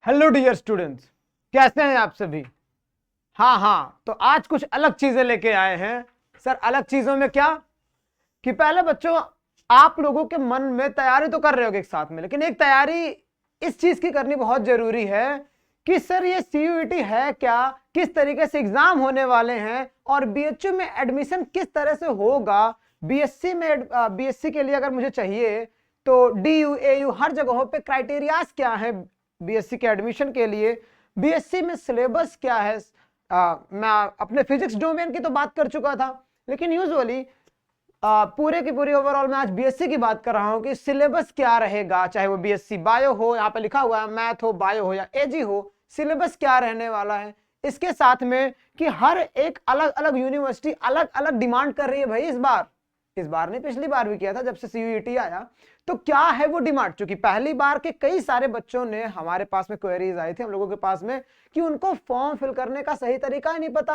Hello dear students, कैसे हैं आप सभी। हाँ, तो आज कुछ अलग चीजें लेके आए हैं सर। अलग चीजों में क्या कि पहले बच्चों आप लोगों के मन में तैयारी तो कर रहे होगे एक साथ में, लेकिन एक तैयारी इस चीज की करनी बहुत जरूरी है कि सर ये सीयूईटी है क्या, किस तरीके से एग्जाम होने वाले हैं और बीएचयू में एडमिशन किस तरह से होगा। बीएससी के लिए अगर मुझे चाहिए तो डीयू एयू हर जगहों पे क्राइटेरियाज क्या है बीएससी के एडमिशन के लिए, बीएससी में सिलेबस क्या है। मैं अपने फिजिक्स डोमेन की तो बात कर चुका था, लेकिन यूजुअली पूरे की पूरी ओवरऑल मैं आज बीएससी की बात कर रहा हूं कि सिलेबस क्या रहेगा, चाहे वो बीएससी बायो हो, यहाँ पे लिखा हुआ है मैथ हो, बायो हो या एजी हो, सिलेबस क्या रहने वाला है। इसके साथ में कि हर एक अलग अलग यूनिवर्सिटी अलग अलग डिमांड कर रही है भाई। इस बार नहीं, पिछली बार भी किया था जब से सीयूईटी आया। तो क्या है वो डिमांड, क्योंकि पहली बार के कई सारे बच्चों ने हमारे पास में क्वेरीज आई थी हम लोगों के पास में कि उनको फॉर्म फिल करने का सही तरीका ही नहीं पता।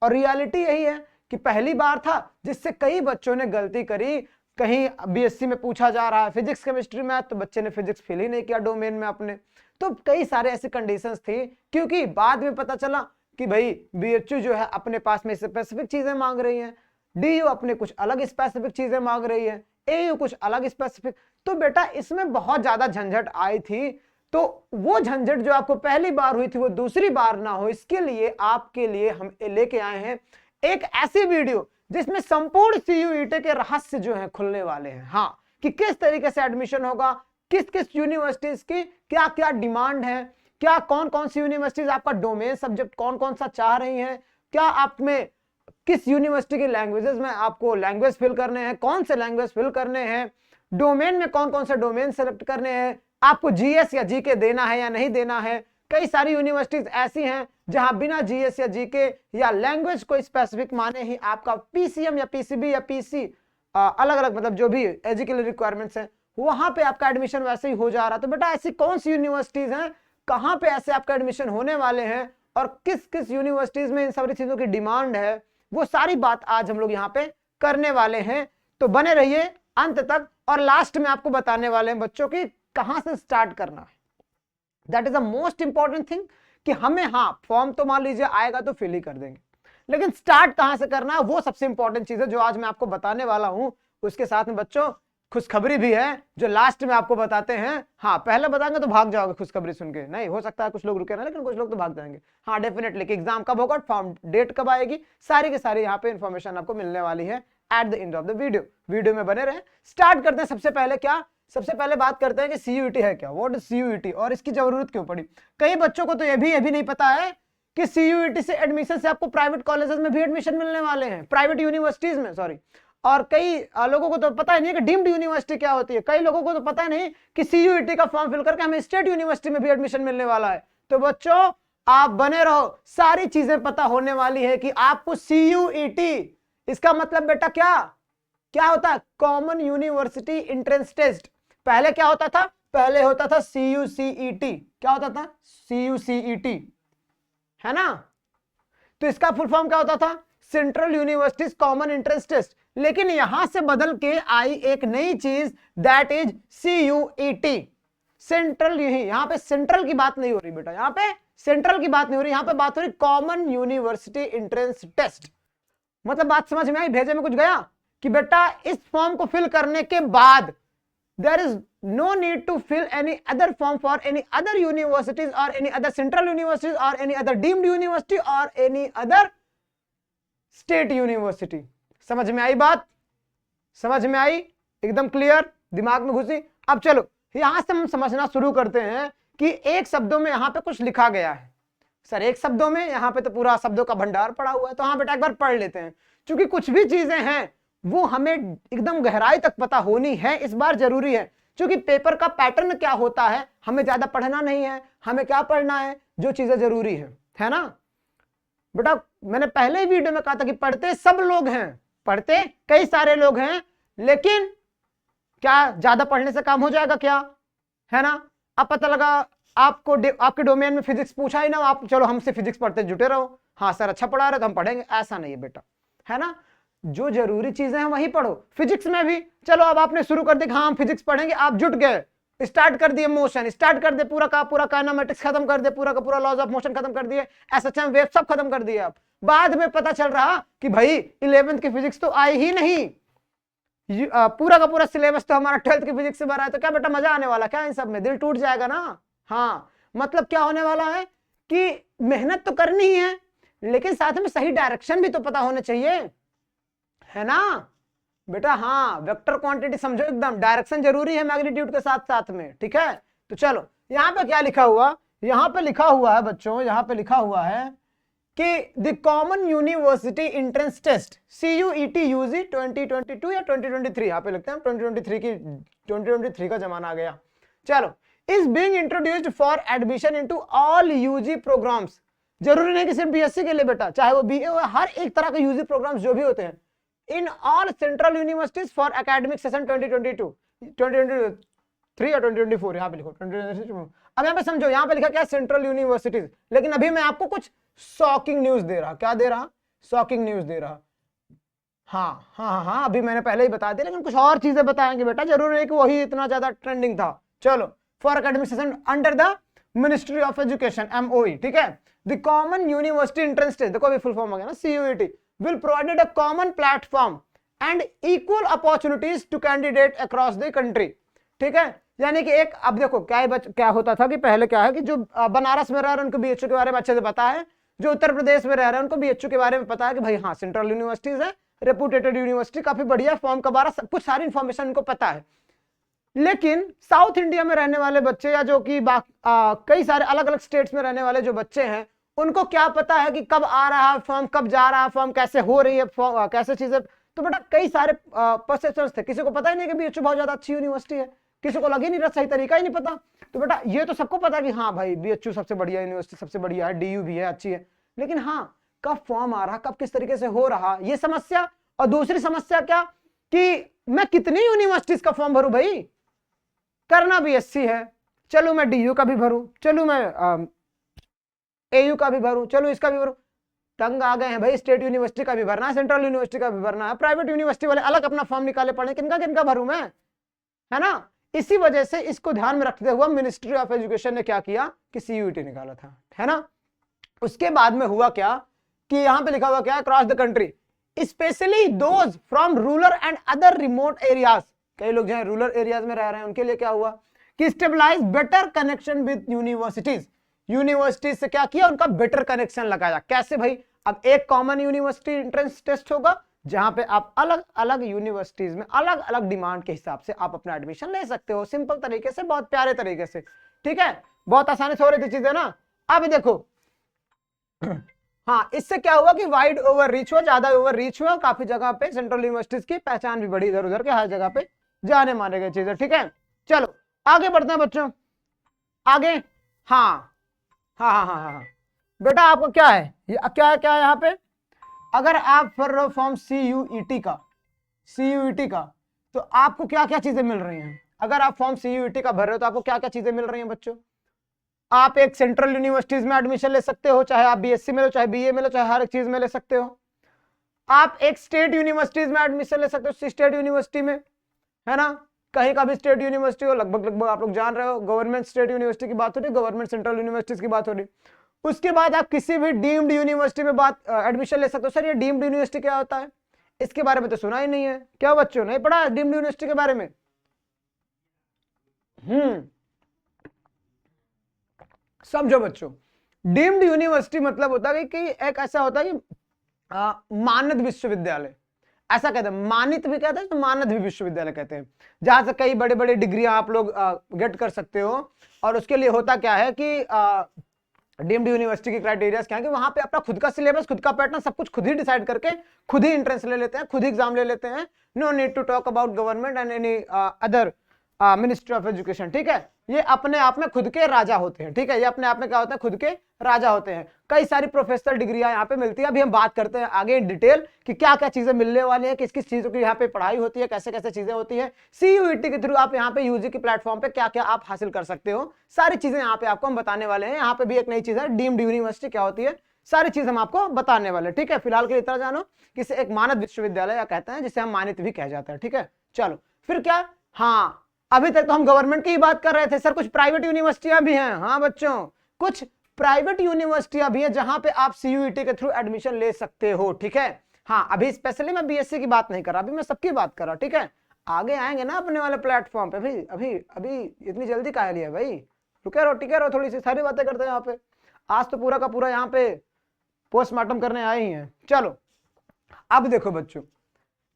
और रियलिटी यही है कि पहली बार था जिससे कई बच्चों ने गलती करी। कहीं बीएससी में पूछा जा रहा है फिजिक्स केमिस्ट्री मैथ, तो बच्चे ने फिजिक्स फिल ही नहीं किया डोमेन में अपने। तो कई सारे ऐसी कंडीशंस थी, क्योंकि बाद में पता चला कि भाई बीएचयू जो है अपने पास में स्पेसिफिक चीजें मांग रही है, डीयू अपने कुछ अलग स्पेसिफिक चीजें मांग रही है, एयू कुछ अलग स्पेसिफिक। तो बेटा इसमें बहुत ज्यादा झंझट आई थी। तो वो झंझट जो आपको पहली बार हुई थी वो दूसरी बार ना हो, इसके लिए आपके लिए हम लेके आए हैं एक ऐसी वीडियो जिसमें संपूर्ण सीयूईटी के रहस्य जो हैं खुलने वाले हैं। हाँ, कि किस तरीके से एडमिशन होगा, किस किस यूनिवर्सिटीज की क्या क्या डिमांड है, क्या कौन कौन सी यूनिवर्सिटीज आपका डोमेन सब्जेक्ट कौन कौन सा चाह रही हैं, क्या आप में किस यूनिवर्सिटी के लैंग्वेजेस में आपको लैंग्वेज फिल करने हैं, कौन से लैंग्वेज फिल करने हैं, डोमेन में कौन कौन से डोमेन सेलेक्ट करने हैं, आपको जीएस या जीके देना है या नहीं देना है। कई सारी यूनिवर्सिटीज ऐसी हैं जहां बिना जीएस या जीके या लैंग्वेज को स्पेसिफिक माने ही आपका पीसीएम या पीसीबी या पीसी अलग अलग मतलब जो भी एजुकेशनल रिक्वायरमेंट्स हैं वहां पे आपका एडमिशन वैसे ही हो जा रहा। तो बेटा ऐसी कौन सी यूनिवर्सिटीज हैं, कहां पे ऐसे आपका एडमिशन होने वाले हैं और किस किस यूनिवर्सिटीज में इन सारी चीजों की डिमांड है, वो सारी बात आज हम लोग यहाँ पे करने वाले हैं। तो बने रहिए अंत तक, और लास्ट में आपको बताने वाले हैं बच्चों की कहां से स्टार्ट करना है। That is the most important thing कि हमें, हाँ फॉर्म तो मान लीजिए आएगा तो फिल ही कर देंगे, लेकिन स्टार्ट कहां से करना है वो सबसे इंपॉर्टेंट चीज है जो आज मैं आपको बताने वाला हूं। उसके साथ में बच्चों खुशखबरी भी है जो लास्ट में आपको बताते हैं। हाँ, पहले बताएंगे तो भाग जाओगे खुशखबरी सुन के, नहीं हो सकता है कुछ लोग रुके ना, लेकिन कुछ लोग तो भाग जाएंगे। हाँ डेफिनेटली कि एग्जाम कब होगा, फॉर्म डेट कब आएगी, सारी की सारी यहाँ पे इंफॉर्मेशन आपको मिलने वाली है at the end of the video में बने रहे। स्टार्ट करते हैं। सबसे पहले बात करते हैं कि सीयूईटी है क्या, व्हाट इज सीयूईटी और इसकी जरूरत क्यों पड़ी। कई बच्चों को तो ये भी नहीं पता है कि सीयूईटी से एडमिशन से आपको प्राइवेट कॉलेजेस में भी एडमिशन मिलने वाले हैं, प्राइवेट यूनिवर्सिटीज में, सॉरी। और कई लोगों को तो पता ही नहीं कि डीम्ड यूनिवर्सिटी क्या होती है, कई लोगों को तो पता ही नहीं कि सीयूईटी का फॉर्म फिल करके हमें स्टेट यूनिवर्सिटी में भी एडमिशन मिलने वाला है। तो बच्चों आप बने रहो, सारी चीजें पता होने वाली है कि आपको सीयूईटी, इसका मतलब बेटा क्या होता है, कॉमन यूनिवर्सिटी एंट्रेंस टेस्ट। पहले क्या होता था, पहले होता था सीयूसीईटी। क्या होता था, सीयूसीईटी, है ना। तो इसका फुल फॉर्म क्या होता था, central universities common entrance test. लेकिन यहां से बदल के आई एक नई चीज, दैट इज सीयूईटी, सेंट्रल। यहां पे सेंट्रल की बात नहीं हो रही बेटा, यहां पे सेंट्रल की बात नहीं हो रही, यहां पे बात हो रही कॉमन यूनिवर्सिटी एंट्रेंस टेस्ट। मतलब बात समझ में आई, भेजे में कुछ गया कि बेटा इस फॉर्म को फिल करने के बाद there is no need to fill any other form for any other universities or any other central universities or any other deemed university or any other state university। समझ में आई बात, समझ में आई, एकदम क्लियर, दिमाग में घुसी। अब चलो यहां से हम समझना शुरू करते हैं कि एक शब्दों में यहां पे कुछ लिखा गया है। सर एक शब्दों में, यहां पे तो पूरा शब्दों का भंडार पड़ा हुआ है, तो हाँ बेटा एक बार पढ़ लेते हैं, क्योंकि कुछ भी चीजें हैं वो हमें एकदम गहराई तक पता होनी है, इस बार जरूरी है। क्योंकि पेपर का पैटर्न क्या होता है, हमें ज्यादा पढ़ना नहीं है, हमें क्या पढ़ना है, जो चीजें जरूरी है ना बेटा। मैंने पहले ही वीडियो में कहा था कि पढ़ते सब लोग हैं, पढ़ते कई सारे लोग हैं, लेकिन क्या ज्यादा पढ़ने से काम हो जाएगा क्या, है ना। अब पता लगा आपको आपके डोमेन में फिजिक्स पूछा ही ना, आप चलो हमसे फिजिक्स पढ़ते जुटे रहो, हाँ सर अच्छा पढ़ा रहे तो हम पढ़ेंगे, ऐसा नहीं है बेटा, है ना। जो जरूरी चीजें हैं वही पढ़ो। फिजिक्स में भी चलो अब आपने शुरू कर दिया हाँ हम फिजिक्स पढ़ेंगे, आप जुट गए, स्टार्ट कर दिए मोशन, स्टार्ट कर दे पूरा का पूरा काइनेमेटिक्स खत्म कर दे, पूरा का पूरा लॉज ऑफ मोशन खत्म कर दिए, एसएचएम वेव सब खत्म कर दिए। अब बाद में पता चल रहा कि भाई 11th की फिजिक्स तो आई ही नहीं, पूरा का पूरा सिलेबस तो हमारा 12th की फिजिक्स से भरा है, तो क्या बेटा मजा आने वाला क्या इन सब में? दिल टूट जाएगा ना। हाँ, मतलब क्या होने वाला है कि मेहनत तो करनी ही है, लेकिन साथ में सही डायरेक्शन भी तो पता होने चाहिए, है ना बेटा? हाँ, वेक्टर क्वांटिटी समझो एकदम, डायरेक्शन जरूरी है मैग्नीट्यूड के साथ साथ में, ठीक है? तो चलो यहां पे क्या लिखा हुआ, यहां पे लिखा हुआ है बच्चों, यहां पे लिखा हुआ है कि the common university entrance test CUET UG 2022 या 2023, यहां पे लिखते हैं 2023 का जमाना आ गया। चलो, is being introduced for admission into all UG programs. जरूरी नहीं कि सिर्फ BSc के लिए बेटा, चाहे वो BA हो, हर एक तरह के UG प्रोग्राम्स जो भी होते हैं, in all central universities for academic session 2022, 2023 या 2024, यहां पे लिखो 2023। अब यहां पे समझो, यहां पे लिखा क्या? Central universities. लेकिन अभी मैं आपको कुछ शॉकिंग न्यूज दे रहा, क्या दे रहा? शॉकिंग न्यूज दे रहा। हाँ हाँ हाँ, अभी मैंने पहले ही बता दिया, लेकिन कुछ और चीजें बताएंगे बेटा, जरूरी नहीं कि वही इतना ज्यादा ट्रेंडिंग था। चलो, for academic session under the ministry of education MOE, ठीक है? The common university entrance test, देखो अभी फुल फॉर्म हो गया ना, CUET will provide a common platform and equal opportunities to candidate across the country, ठीक है? यानी कि एक, अब देखो क्या होता था कि पहले क्या है कि जो बनारस में रह रहे हैं उनको BHU के बारे में अच्छे से पता है, जो उत्तर प्रदेश में रह रहे हैं उनको BHU के बारे में पता है कि भाई हाँ सेंट्रल यूनिवर्सिटीज है, रेपुटेटेड यूनिवर्सिटी, काफी बढ़िया, फॉर्म का बारा सब कुछ सारी इंफॉर्मेशन उनको पता है। लेकिन साउथ इंडिया में रहने वाले बच्चे या जो कि कई सारे अलग अलग स्टेट्स में रहने वाले जो बच्चे हैं, उनको क्या पता है कि कब आ रहा है फॉर्म, कब जा रहा है फॉर्म, कैसे हो रही है फॉर्म, कैसे चीजें। तो बेटा कई सारे परसेप्शंस थे, किसी को पता ही नहीं कि BHU बहुत ज्यादा अच्छी यूनिवर्सिटी है, किसी को लगी नहीं रहा, सही तरीका ही नहीं पता। तो बेटा ये तो सबको पता कि हाँ भाई BHU सबसे बढ़िया यूनिवर्सिटी, सबसे बढ़िया है, DU भी है, अच्छी है, लेकिन हाँ कब फॉर्म आ रहा, कब किस तरीके से हो रहा, ये समस्या। और दूसरी समस्या क्या कि मैं कितनी यूनिवर्सिटीज का फॉर्म भरूं भाई? करना BSc है, चलो मैं DU का भी भरूं, चलो मैं AU का भी भरूं, चलो इसका भी भरूं, तंग आ गए हैं भाई। स्टेट यूनिवर्सिटी का भी भरना है, सेंट्रल यूनिवर्सिटी का भी भरना है, प्राइवेट यूनिवर्सिटी वाले अलग अपना फॉर्म निकाले पड़े, किनका किनका भरूं मैं, है ना? इसी वजह से इसको ध्यान में रखते हुए मिनिस्ट्री ऑफ एजुकेशन ने क्या किया कि CUET निकाला था, है ना? उसके बाद में हुआ क्या कि यहां पे लिखा हुआ क्या, across the country specially those from rural and other remote areas, कई लोग जो है रूरल एरियाज में रह रहे हैं, उनके लिए क्या हुआ कि stabilize better connection with universities, universities से क्या किया, उनका बेटर कनेक्शन लगाया। कैसे भाई? अब एक कॉमन यूनिवर्सिटी एंट्रेंस टेस्ट होगा जहां पे आप अलग अलग यूनिवर्सिटीज में अलग अलग डिमांड के हिसाब से आप अपना एडमिशन ले सकते हो, सिंपल तरीके से, बहुत प्यारे तरीके से, ठीक है? बहुत आसानी से हो रही थी चीजें ना। अब देखो हाँ, इससे क्या हुआ कि वाइड ओवर रीच हुआ, ज्यादा ओवर रीच हुआ, काफी जगह पे सेंट्रल यूनिवर्सिटीज की पहचान भी बढ़ी, इधर उधर के हर जगह पे जाने माने गए चीजें, ठीक है? चलो आगे बढ़ते हैं बच्चों, आगे। हाँ हाँ हाँ हाँ हाँ बेटा, आपको क्या है, ये क्या है, क्या है यहाँ पे? अगर आप भर रहे हो फॉर्म CUET का, तो आपको क्या क्या चीजें मिल रही हैं? अगर आप फॉर्म CUET का भर रहे हो तो आपको क्या क्या चीजें मिल रही हैं बच्चों? आप एक सेंट्रल यूनिवर्सिटीज में एडमिशन ले सकते हो, चाहे आप BSc में लो, चाहे BA में लो, चाहे हर एक चीज में ले सकते हो। आप एक स्टेट यूनिवर्सिटीज में एडमिशन ले सकते हो, स्टेट यूनिवर्सिटी में, है ना? कहीं का भी स्टेट यूनिवर्सिटी हो, लगभग आप लोग जान रहे हो, गवर्नमेंट स्टेट यूनिवर्सिटी की बात हो रही है, गवर्नमेंट सेंट्रल यूनिवर्सिटीज की बात हो रही है। उसके बाद आप किसी भी डीम्ड यूनिवर्सिटी में एडमिशन ले सकते हो। सर ये डीम्ड यूनिवर्सिटी क्या होता है? इसके बारे में तो सुना ही नहीं है, क्या बच्चों नहीं पढ़ा डीम्ड यूनिवर्सिटी के बारे में? समझो बच्चों, डीम्ड यूनिवर्सिटी मतलब होता है कि एक ऐसा होता है कि मानद विश्वविद्यालय, ऐसा कहते हैं, मानित भी कहते हैं तो मानद भी विश्वविद्यालय कहते हैं, जहां से कई बड़े बड़े डिग्रियां आप लोग गेट कर सकते हो। और उसके लिए होता क्या है कि डीम्ड यूनिवर्सिटी की क्राइटेरिया क्या है कि वहां पे अपना खुद का सिलेबस, खुद का पैटर्न, सब कुछ खुद ही डिसाइड करके खुद ही एंट्रेंस ले लेते हैं, खुद ही एग्जाम ले लेते हैं। No need to talk about government and any other ministry of education, ठीक है? ये अपने आप में खुद के राजा होते हैं, ठीक है? ये अपने आप में क्या होता है, खुद के राजा होते हैं। कई सारी प्रोफेशनल डिग्रियां यहाँ पे मिलती है। अभी हम बात करते हैं आगे इन डिटेल कि क्या क्या चीजें मिलने वाली है, किस किस चीजों की यहाँ पे पढ़ाई होती है, कैसे कैसे चीजें होती है। CUET के थ्रू आप यहाँ पे UG के प्लेटफॉर्म पे क्या क्या आप हासिल कर सकते हो, सारी चीजें यहाँ पे आपको हम बताने वाले हैं। यहाँ पे भी एक नई चीज है, डीम्ड यूनिवर्सिटी क्या होती है, सारी चीज हम आपको बताने वाले, ठीक है? फिलहाल के लिए इतना जानो कि इसे एक मानद विश्वविद्यालय कहते हैं, जिसे हम मानित भी कह जाते हैं, ठीक है? चलो फिर क्या, हाँ अभी तक तो हम गवर्नमेंट की ही बात कर रहे थे सर, कुछ प्राइवेट यूनिवर्सिटियां भी हैं। हाँ बच्चों, कुछ प्राइवेट यूनिवर्सिटियां भी हैं जहां पे आप सीयूईटी के थ्रू एडमिशन ले सकते हो, ठीक है। हाँ, अभी स्पेशली मैं बीएससी की बात नहीं कर रहा, अभी मैं सबकी बात कर रहा, ठीक है। आगे आएंगे ना अपने वाले प्लेटफॉर्म पे। अभी अभी अभी इतनी जल्दी काहे लिया भाई, रुके रहो, टिके रहो, थोड़ी सी सारी बातें करते हैं यहाँ पे। आज तो पूरा का पूरा यहाँ पे पोस्टमार्टम करने आए ही हैं। चलो अब देखो बच्चों,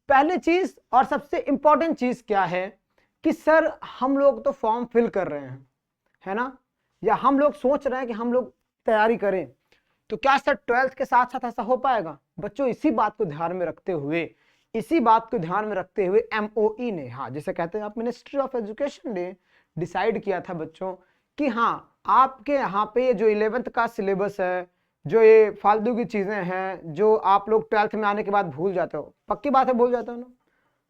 पहली चीज और सबसे इंपॉर्टेंट चीज क्या है कि सर हम लोग तो फॉर्म फिल कर रहे हैं, है ना, या हम लोग सोच रहे हैं कि हम लोग तैयारी करें, तो क्या सर 12th के साथ साथ ऐसा हो पाएगा? बच्चों इसी बात को ध्यान में रखते हुए, इसी बात को ध्यान में रखते हुए एमओई ने, हाँ जिसे कहते हैं आप मिनिस्ट्री ऑफ एजुकेशन ने डिसाइड किया था बच्चों कि हाँ आपके यहाँ पे ये जो 11th का सिलेबस है, जो ये फालतू की चीजें हैं जो आप लोग 12th में आने के बाद भूल जाते हो, पक्की बात है भूल जाते हो ना,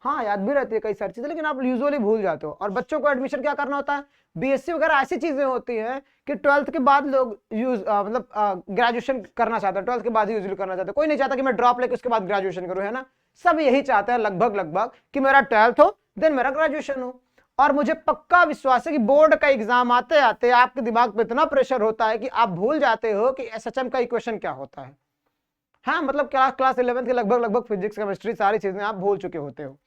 हाँ याद भी रहती है कई सारी चीजें, लेकिन आप यूजुअली भूल जाते हो। और बच्चों को एडमिशन क्या करना होता है, बीएससी वगैरह ऐसी चीजें होती हैं कि 12th के बाद लोग मतलब ग्रेजुएशन करना चाहते हैं, 12th के बाद ही यूजुअली करना चाहते हैं। कोई नहीं चाहता कि मैं ड्रॉप लेके उसके बाद ग्रेजुएशन करूं, है ना, सब यही चाहते हैं लगभग लगभग कि मेरा 12th हो देन मेरा ग्रेजुएशन हो। और मुझे पक्का विश्वास है कि बोर्ड का एग्जाम आते आते आपके दिमाग पे इतना प्रेशर होता है कि आप भूल जाते हो कि एसएचएम का इक्वेशन क्या होता है। हाँ मतलब क्लास 11th के लगभग लगभग फिजिक्स केमिस्ट्री सारी चीजें आप भूल चुके होते हो।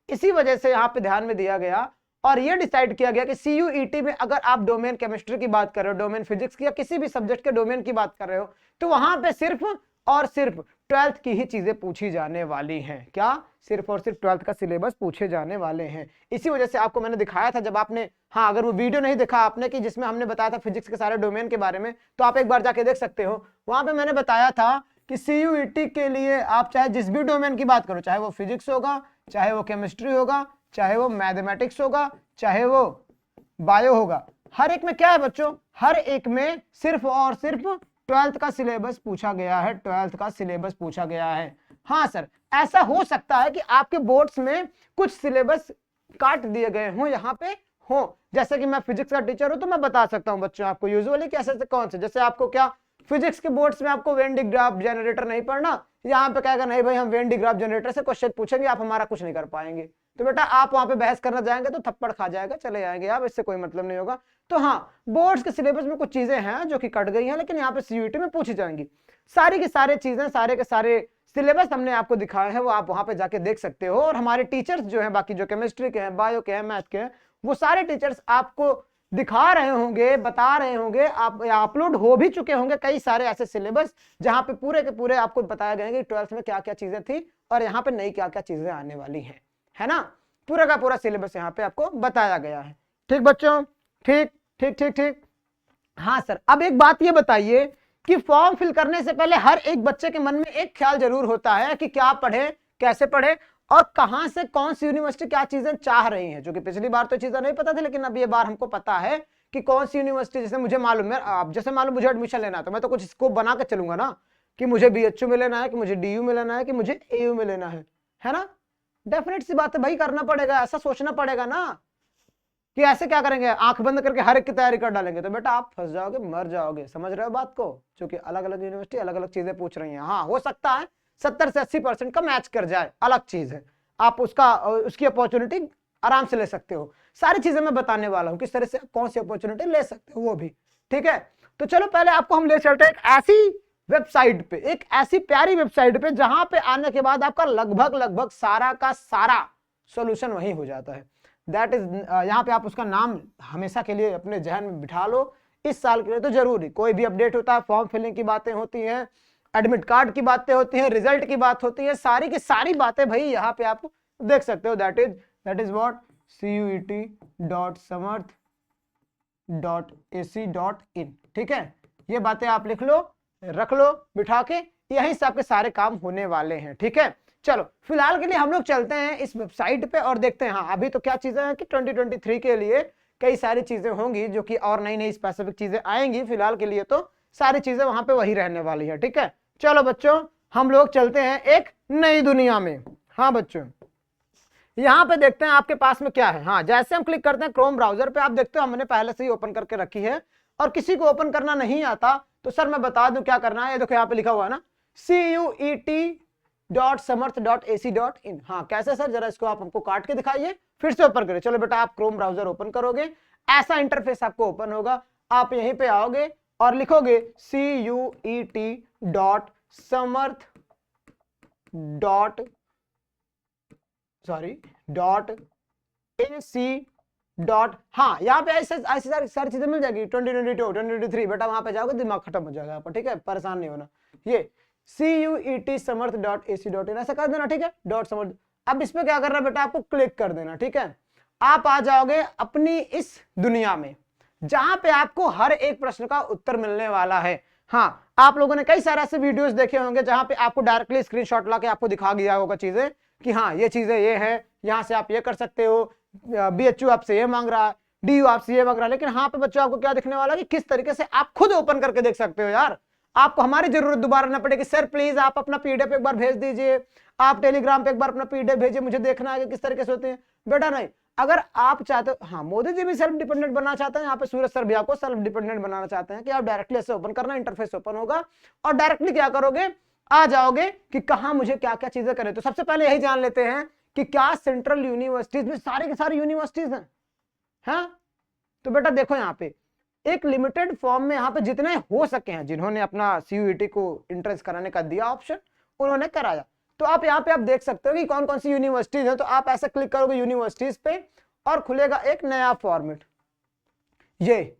इसी वजह से यहाँ पे ध्यान में दिया गया और ये डिसाइड किया गया कि सीयूईटी में अगर आप डोमेन केमिस्ट्री की बात कर रहे हो, डोमेन फिजिक्स की या किसी भी सब्जेक्ट के डोमेन की बात कर रहे हो, तो वहां पे सिर्फ और सिर्फ 12th की ही चीजें पूछी जाने वाली हैं। क्या? सिर्फ और सिर्फ 12th का सिलेबस पूछे जाने वाले हैं। इसी वजह से आपको मैंने दिखाया था जब आपने, हाँ अगर वो वीडियो नहीं देखा आपने कि जिसमें हमने बताया था फिजिक्स के सारे डोमेन के बारे में, तो आप एक बार जाके देख सकते हो। वहां पे मैंने बताया था कि सीयूईटी के लिए आप चाहे जिस भी डोमेन की बात करो, चाहे वो फिजिक्स होगा, चाहे वो केमिस्ट्री होगा, चाहे वो मैथमेटिक्स होगा, चाहे वो बायो होगा, हर एक में क्या है बच्चों, हर एक में सिर्फ और सिर्फ 12th का सिलेबस पूछा गया है, 12th का सिलेबस पूछा गया है। हाँ सर, ऐसा हो सकता है कि आपके बोर्ड्स में कुछ सिलेबस काट दिए गए हों यहाँ पे हो, जैसे कि मैं फिजिक्स का टीचर हूं तो मैं बता सकता हूं बच्चों आपको यूजुअली कैसे से कौन से, जैसे आपको क्या फिजिक्स के बोर्ड्स में आपको वेन डिग्राफ जनरेटर नहीं पढ़ना, यहाँ पे कहेगा नहीं भाई हम वेन डिग्राफ जनरेटर से क्वेश्चन पूछेंगे, आप हमारा कुछ नहीं कर पाएंगे, तो बेटा आप वहां पे बहस करना जाएंगे तो थप्पड़ खा जाएगा, चले जाएंगे आप, इससे कोई मतलब नहीं होगा। तो हाँ, बोर्ड्स के सिलेबस में कुछ चीजें हैं जो कि कट गई हैं, लेकिन यहाँ पे सीयूईटी में पूछी जाएंगी। सारी की सारी चीजें, सारे के सारे सिलेबस हमने आपको दिखाए हैं, वो आप वहां पे जाके देख सकते हो। और हमारे टीचर्स जो है बाकी जो केमिस्ट्री के हैं, बायो के हैं, मैथ के हैं, वो सारे टीचर्स आपको दिखा रहे होंगे, बता रहे होंगे, आप अपलोड हो भी चुके होंगे कई सारे ऐसे सिलेबस जहां पे पूरे के पूरे आपको बताया गया है कि 12th में क्या क्या चीजें थी और यहाँ पे नई क्या क्या चीजें आने वाली हैं, है ना। पूरा का पूरा सिलेबस यहाँ पे आपको बताया गया है। ठीक बच्चों, ठीक ठीक ठीक ठीक। हाँ सर, अब एक बात ये बताइए कि फॉर्म फिल करने से पहले हर एक बच्चे के मन में एक ख्याल जरूर होता है कि क्या पढ़े, कैसे पढ़े और कहां से कौन सी यूनिवर्सिटी क्या चीजें चाह रही है, जो कि पिछली बार तो चीजें नहीं पता थी, लेकिन अब ये बार हमको पता है कि कौन सी यूनिवर्सिटी, जैसे मुझे मालूम है, अब जैसे मालूम मुझे एडमिशन लेना है तो मैं तो कुछ स्कोप बना के चलूंगा ना कि मुझे बीएचयू में लेना है, कि मुझे डीयू में लेना है, कि मुझे एयू में लेना है ना। डेफिनेट सी बात है भाई, करना पड़ेगा, ऐसा सोचना पड़ेगा ना कि ऐसे क्या करेंगे आंख बंद करके हर एक की तैयारी कर डालेंगे, तो बेटा आप फंस जाओगे, मर जाओगे। समझ रहे हो बात को, क्योंकि अलग अलग यूनिवर्सिटी अलग अलग चीजें पूछ रही हैं। हाँ हो सकता है 70 से 80% का मैच कर जाए, अलग चीज है, आप उसकी अपॉर्चुनिटी आराम से ले सकते हो। सारी चीजें मैं बताने वाला हूं किस तरह से कौन सी अपॉर्चुनिटी ले सकते हो वो भी, ठीक है। तो चलो पहले आपको हम ले चलते हैं एक ऐसी वेबसाइट पे, एक ऐसी प्यारी वेबसाइट पे जहां पे आने के बाद आपका लगभग लगभग सारा का सारा सॉल्यूशन वही हो जाता है। दैट इज, यहाँ पे आप उसका नाम हमेशा के लिए अपने जहन में बिठा लो, इस साल के लिए तो जरूरी कोई भी अपडेट होता है, फॉर्म फिलिंग की बातें होती हैं, एडमिट कार्ड की बातें होती हैं, रिजल्ट की बात होती है, सारी की सारी बातें भाई यहाँ पे आप देख सकते हो। दैट इज व्हाट cuet.samarth.ac.in, ठीक है। ये बातें आप लिख लो, रख लो बिठा के, यहीं से आपके सारे काम होने वाले हैं, ठीक है। चलो फिलहाल के लिए हम लोग चलते हैं इस वेबसाइट पे और देखते हैं हाँ अभी तो क्या चीजें हैं कि 2023 के लिए कई सारी चीजें होंगी जो कि और नई नई स्पेसिफिक चीजें आएंगी। फिलहाल के लिए तो सारी चीजें वहां पे वही रहने वाली है, ठीक है। चलो बच्चों हम लोग चलते हैं एक नई दुनिया में। हाँ बच्चों, यहां पे देखते हैं आपके पास में क्या है। हाँ जैसे हम क्लिक करते हैं क्रोम ब्राउजर पे, आप देखते हो हमने पहले से ही ओपन करके रखी है, और किसी को ओपन करना नहीं आता तो सर मैं बता दूं क्या करना है। ये देखो यहाँ पे लिखा हुआ है ना, CUET www.samarth.ac.in। हाँ कैसे सर, जरा इसको आप हमको काट के दिखाइए, फिर से ओपन करें। चलो बेटा आप क्रोम ब्राउजर ओपन करोगे, ऐसा इंटरफेस आपको ओपन होगा, आप यहीं पे आओगे और लिखोगे CUET.samarth.ac. हाँ यहाँ पे ऐसे ऐसी सारी चीजें मिल जाएगी, 2022 2023, बेटा वहां पे जाओगे दिमाग खत्म हो जाएगा यहाँ पर, ठीक है, परेशान नहीं होना। ये CUET.samarth.ac.in ऐसा कर देना, ठीक है, .samarth। अब इस पे क्या करना बेटा, आपको क्लिक कर देना, ठीक है। आप आ जाओगे अपनी इस दुनिया में जहां पे आपको हर एक प्रश्न का उत्तर मिलने वाला है। हाँ आप लोगों ने कई सारे ऐसे वीडियोस देखे होंगे जहां पे आपको डायरेक्टली स्क्रीनशॉट लाके आपको दिखा दिया होगा चीजें कि हाँ ये चीजें ये है, यहां से आप ये कर सकते हो, BHU आपसे ये मांग रहा है, DU आपसे ये मांग रहा है, लेकिन यहाँ पे बच्चों आपको क्या दिखने वाला है कि किस तरीके से आप खुद ओपन करके देख सकते हो। यार आपको हमारी जरूरत दोबारा ना पड़ेगी, सर प्लीज आप अपना PDF एक बार भेज दीजिए, आप टेलीग्राम पे एक बार अपना PDF भेजिए, मुझे देखना है कि किस तरीके से होते हैं। बेटा नहीं, अगर आप चाहते हो, हाँ मोदी जी भी सेल्फ डिपेंडेंट बनना चाहते हैं, यहाँ पे सूरज सर भी आपको सेल्फ डिपेंडेंट बनाना चाहते हैं कि आप डायरेक्टली ऐसे ओपन करना, इंटरफेस ओपन होगा और डायरेक्टली क्या करोगे, आ जाओगे कि कहाँ मुझे क्या क्या चीजें करें। तो सबसे पहले यही जान लेते हैं कि क्या सेंट्रल यूनिवर्सिटीज में सारी की सारी यूनिवर्सिटीज हैं। हाँ तो बेटा देखो यहाँ पे एक लिमिटेड फॉर्म में यहाँ पे जितने हो सके हैं, जिन्होंने अपना CUET को एंट्रेंस कराने का दिया ऑप्शन, उन्होंने कराया। तो आप यहाँ पे आप देख सकते हो कि कौन कौन सी यूनिवर्सिटीज है। तो आप ऐसे क्लिक करोगे यूनिवर्सिटीज पे और खुलेगा एक नया फॉर्मेट, ये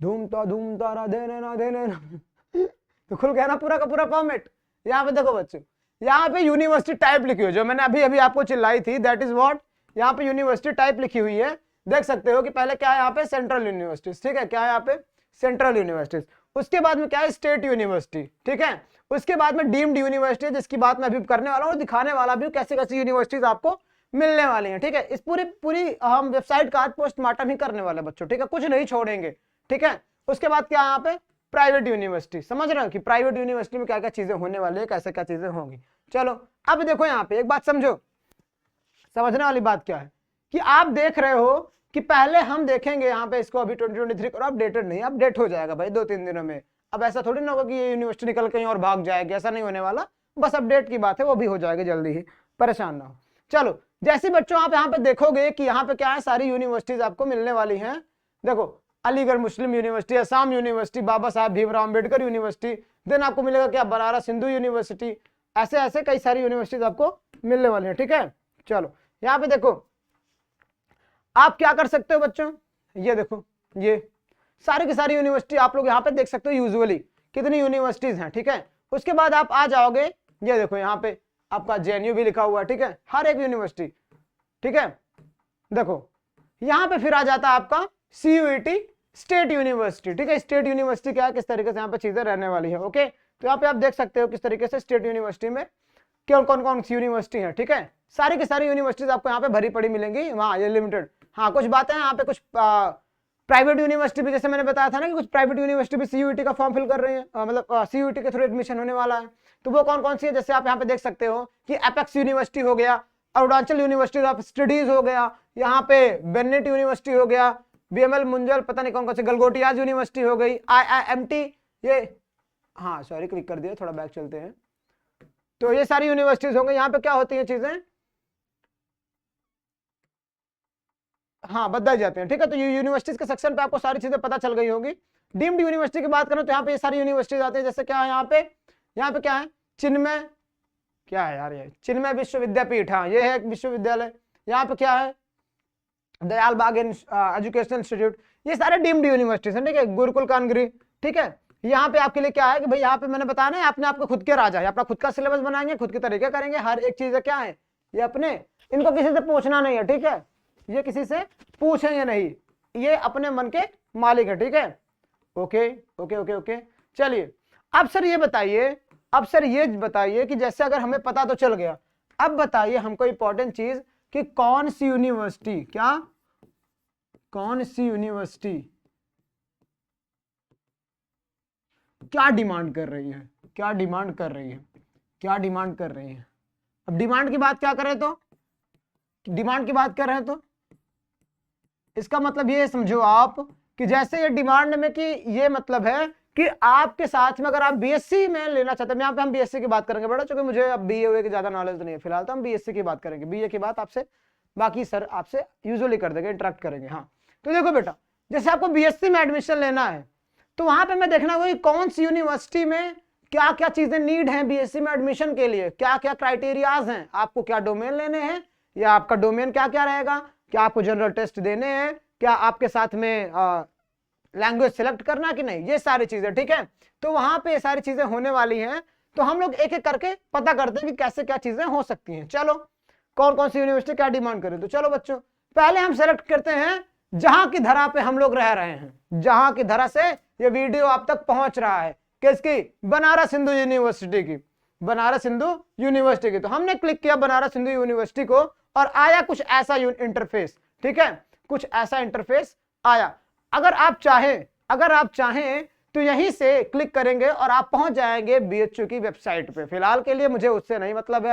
धूमता धूमता देने ना देने ना तो खुल गया ना पूरा का पूरा फॉर्मेट। यहाँ पे देखो बच्चों, यहाँ पे यूनिवर्सिटी टाइप लिखी हुई जो मैंने अभी अभी आपको चिल्लाई थी, दैट इज व्हाट, यहाँ पे यूनिवर्सिटी टाइप लिखी हुई है। देख सकते हो कि पहले क्या है यहाँ पे, सेंट्रल यूनिवर्सिटीज, ठीक है, क्या है यहाँ पे, सेंट्रल यूनिवर्सिटीज। उसके बाद में क्या है, स्टेट यूनिवर्सिटी, ठीक है। उसके बाद में डीम्ड यूनिवर्सिटी, जिसकी बात मैं अभी करने वाला हूँ और दिखाने वाला भी कैसे कैसी यूनिवर्सिटीज आपको मिलने वाली हैं, ठीक है। इस पूरी हम वेबसाइट का आज पोस्टमार्टम ही करने वाले बच्चों, ठीक है, कुछ नहीं छोड़ेंगे, ठीक है। उसके बाद क्या यहाँ पे, प्राइवेट यूनिवर्सिटी, समझ रहे हो कि प्राइवेट यूनिवर्सिटी में क्या क्या चीजें होने वाली है, कैसे क्या चीजें होंगी। चलो अब देखो यहाँ पे एक बात समझो, समझने वाली बात क्या है कि आप देख रहे हो कि पहले हम देखेंगे यहाँ पे इसको, अभी 2023 और अपडेटेड नहीं, अपडेट हो जाएगा भाई 2-3 दिनों में। अब ऐसा थोड़ी ना होगा कि ये यूनिवर्सिटी निकल कहीं और भाग जाएगी, ऐसा नहीं होने वाला, बस अपडेट की बात है, वो भी हो जाएगा जल्दी ही, परेशान ना हो। चलो जैसे बच्चों आप यहाँ पे देखोगे कि यहाँ पे क्या है, सारी यूनिवर्सिटीज आपको मिलने वाली हैं। देखो अलीगढ़ मुस्लिम यूनिवर्सिटी, असम यूनिवर्सिटी, बाबा साहब भीमराव अम्बेडकर यूनिवर्सिटी, देन आपको मिलेगा क्या, बनारस हिंदू यूनिवर्सिटी, ऐसे ऐसे कई सारी यूनिवर्सिटीज आपको मिलने वाली है, ठीक है। चलो यहाँ पे देखो आप क्या कर सकते हो बच्चों, ये देखो ये सारी की सारी यूनिवर्सिटी आप लोग यहाँ पे देख सकते हो, यूजुअली कितनी यूनिवर्सिटीज हैं, ठीक है। उसके बाद आप आ जाओगे, ये देखो यहाँ पे आपका JNU भी लिखा हुआ है, ठीक है, हर एक यूनिवर्सिटी, ठीक है। देखो यहाँ पे फिर आ जाता है आपका CUET स्टेट यूनिवर्सिटी, ठीक है। स्टेट यूनिवर्सिटी क्या है, किस तरीके से यहाँ पे चीजें रहने वाली है, ओके। तो यहाँ पे आप देख सकते हो किस तरीके से स्टेट यूनिवर्सिटी में कौन कौन सी यूनिवर्सिटी है, ठीक है। सारी की सारी यूनिवर्सिटीज आपको यहाँ पे भरी पड़ी मिलेंगी, वहाँ ये लिमिटेड। हाँ कुछ बातें हैं यहाँ पे, कुछ प्राइवेट यूनिवर्सिटी भी, जैसे मैंने बताया था ना कि कुछ प्राइवेट यूनिवर्सिटी भी CUET का फॉर्म फिल कर रही है, मतलब CUET के थ्रू एडमिशन होने वाला है। तो वो कौन कौन सी है, जैसे आप यहाँ पे देख सकते हो कि एपेक्स यूनिवर्सिटी हो गया, अरुणाचल यूनिवर्सिटी ऑफ स्टडीज हो गया, यहाँ पे बेनेट यूनिवर्सिटी हो गया, BML मुंजल, पता नहीं कौन कौन सी, गलगोटियाज यूनिवर्सिटी हो गई, IIMT, ये हाँ सॉरी क्लिक कर दिया, थोड़ा बैक चलते हैं। तो ये सारी यूनिवर्सिटीज होंगे। यहाँ पे क्या होती है चीजें, हाँ बताई जाते हैं, ठीक है। तो यूनिवर्सिटीज के सेक्शन पे आपको सारी चीजें पता चल गई होगी। डीम्ड यूनिवर्सिटी की बात करें तो यहाँ पे ये सारी यूनिवर्सिटीज आती है, जैसे क्या है यहाँ पे क्या है, चिन्मय, क्या है यार ये, चिन्मय विश्वविद्यापीठ, हाँ ये है एक विश्वविद्यालय। यहाँ पे क्या है, दयाल बाग एजुकेशनल इंस्टीट्यूट, ये सारे डीम्ड यूनिवर्सिटीज हैं, ठीक है। गुरुकुल कानगिरी, ठीक है। यहाँ पे आपके लिए क्या है कि भाई यहाँ पे मैंने बताया ना, आपने आपको खुद के राजा है, अपना खुद का सिलेबस बनाएंगे, खुद के तरीके करेंगे, हर एक चीज क्या है ये अपने, इनको किसी से पूछना नहीं है, ठीक है। ये किसी से पूछेंगे नहीं, ये अपने मन के मालिक है, ठीक है। ओके ओके ओके ओके चलिए अब सर ये बताइए, अब सर ये बताइए कि जैसे अगर हमें पता तो चल गया, अब बताइए हमको इंपॉर्टेंट चीज कि कौन सी यूनिवर्सिटी, क्या कौन सी यूनिवर्सिटी क्या डिमांड कर रही है, क्या डिमांड कर रही है, क्या डिमांड कर रही है। अब डिमांड की बात क्या करें तो, डिमांड की बात कर रहे हैं तो इसका मतलब ये समझो आप कि जैसे ये डिमांड में कि ये मतलब है कि आपके साथ में अगर आप बीएससी में लेना चाहते हैं, यहाँ पे हम बीएससी की बात करेंगे बेटा, क्योंकि मुझे अब बीए की ज्यादा नॉलेज नहीं है फिलहाल, तो हम बीएससी की बात करेंगे, बीए की बात आपसे बाकी सर आपसे यूजुअली कर देंगे, इंटरेक्ट करेंगे। हाँ तो देखो बेटा, जैसे आपको बीएससी में एडमिशन लेना है तो वहां पे मैं देखना होगा कि कौन सी यूनिवर्सिटी में क्या क्या चीजें नीड हैं बीएससी में एडमिशन के लिए, क्या क्या क्राइटेरियाज हैं, आपको क्या डोमेन लेने हैं, या आपका डोमेन क्या क्या रहेगा, क्या आपको जनरल टेस्ट देने हैं, क्या आपके साथ में लैंग्वेज सेलेक्ट करना कि नहीं, ये सारी चीजें, ठीक है। तो वहां पे ये सारी चीजें होने वाली हैं, तो हम लोग एक एक करके पता करते हैं कि कैसे क्या चीजें हो सकती हैं। चलो कौन कौन सी यूनिवर्सिटी क्या डिमांड करें, तो चलो बच्चों पहले हम सेलेक्ट करते हैं जहां की धरा पे हम लोग रह रहे हैं, जहां की धरा से ये वीडियो आप तक पहुंच रहा है, किसकी, बनारस हिंदू यूनिवर्सिटी की, बनारस हिंदू यूनिवर्सिटी की। तो हमने क्लिक किया बनारस हिंदू यूनिवर्सिटी को और आया कुछ ऐसा इंटरफेस, ठीक है, कुछ ऐसा इंटरफेस आया। अगर आप चाहें तो यहीं से क्लिक करेंगे और आप पहुंच जाएंगे बीएचयू की वेबसाइट पे। फिलहाल के लिए मुझे उससे नहीं मतलब है,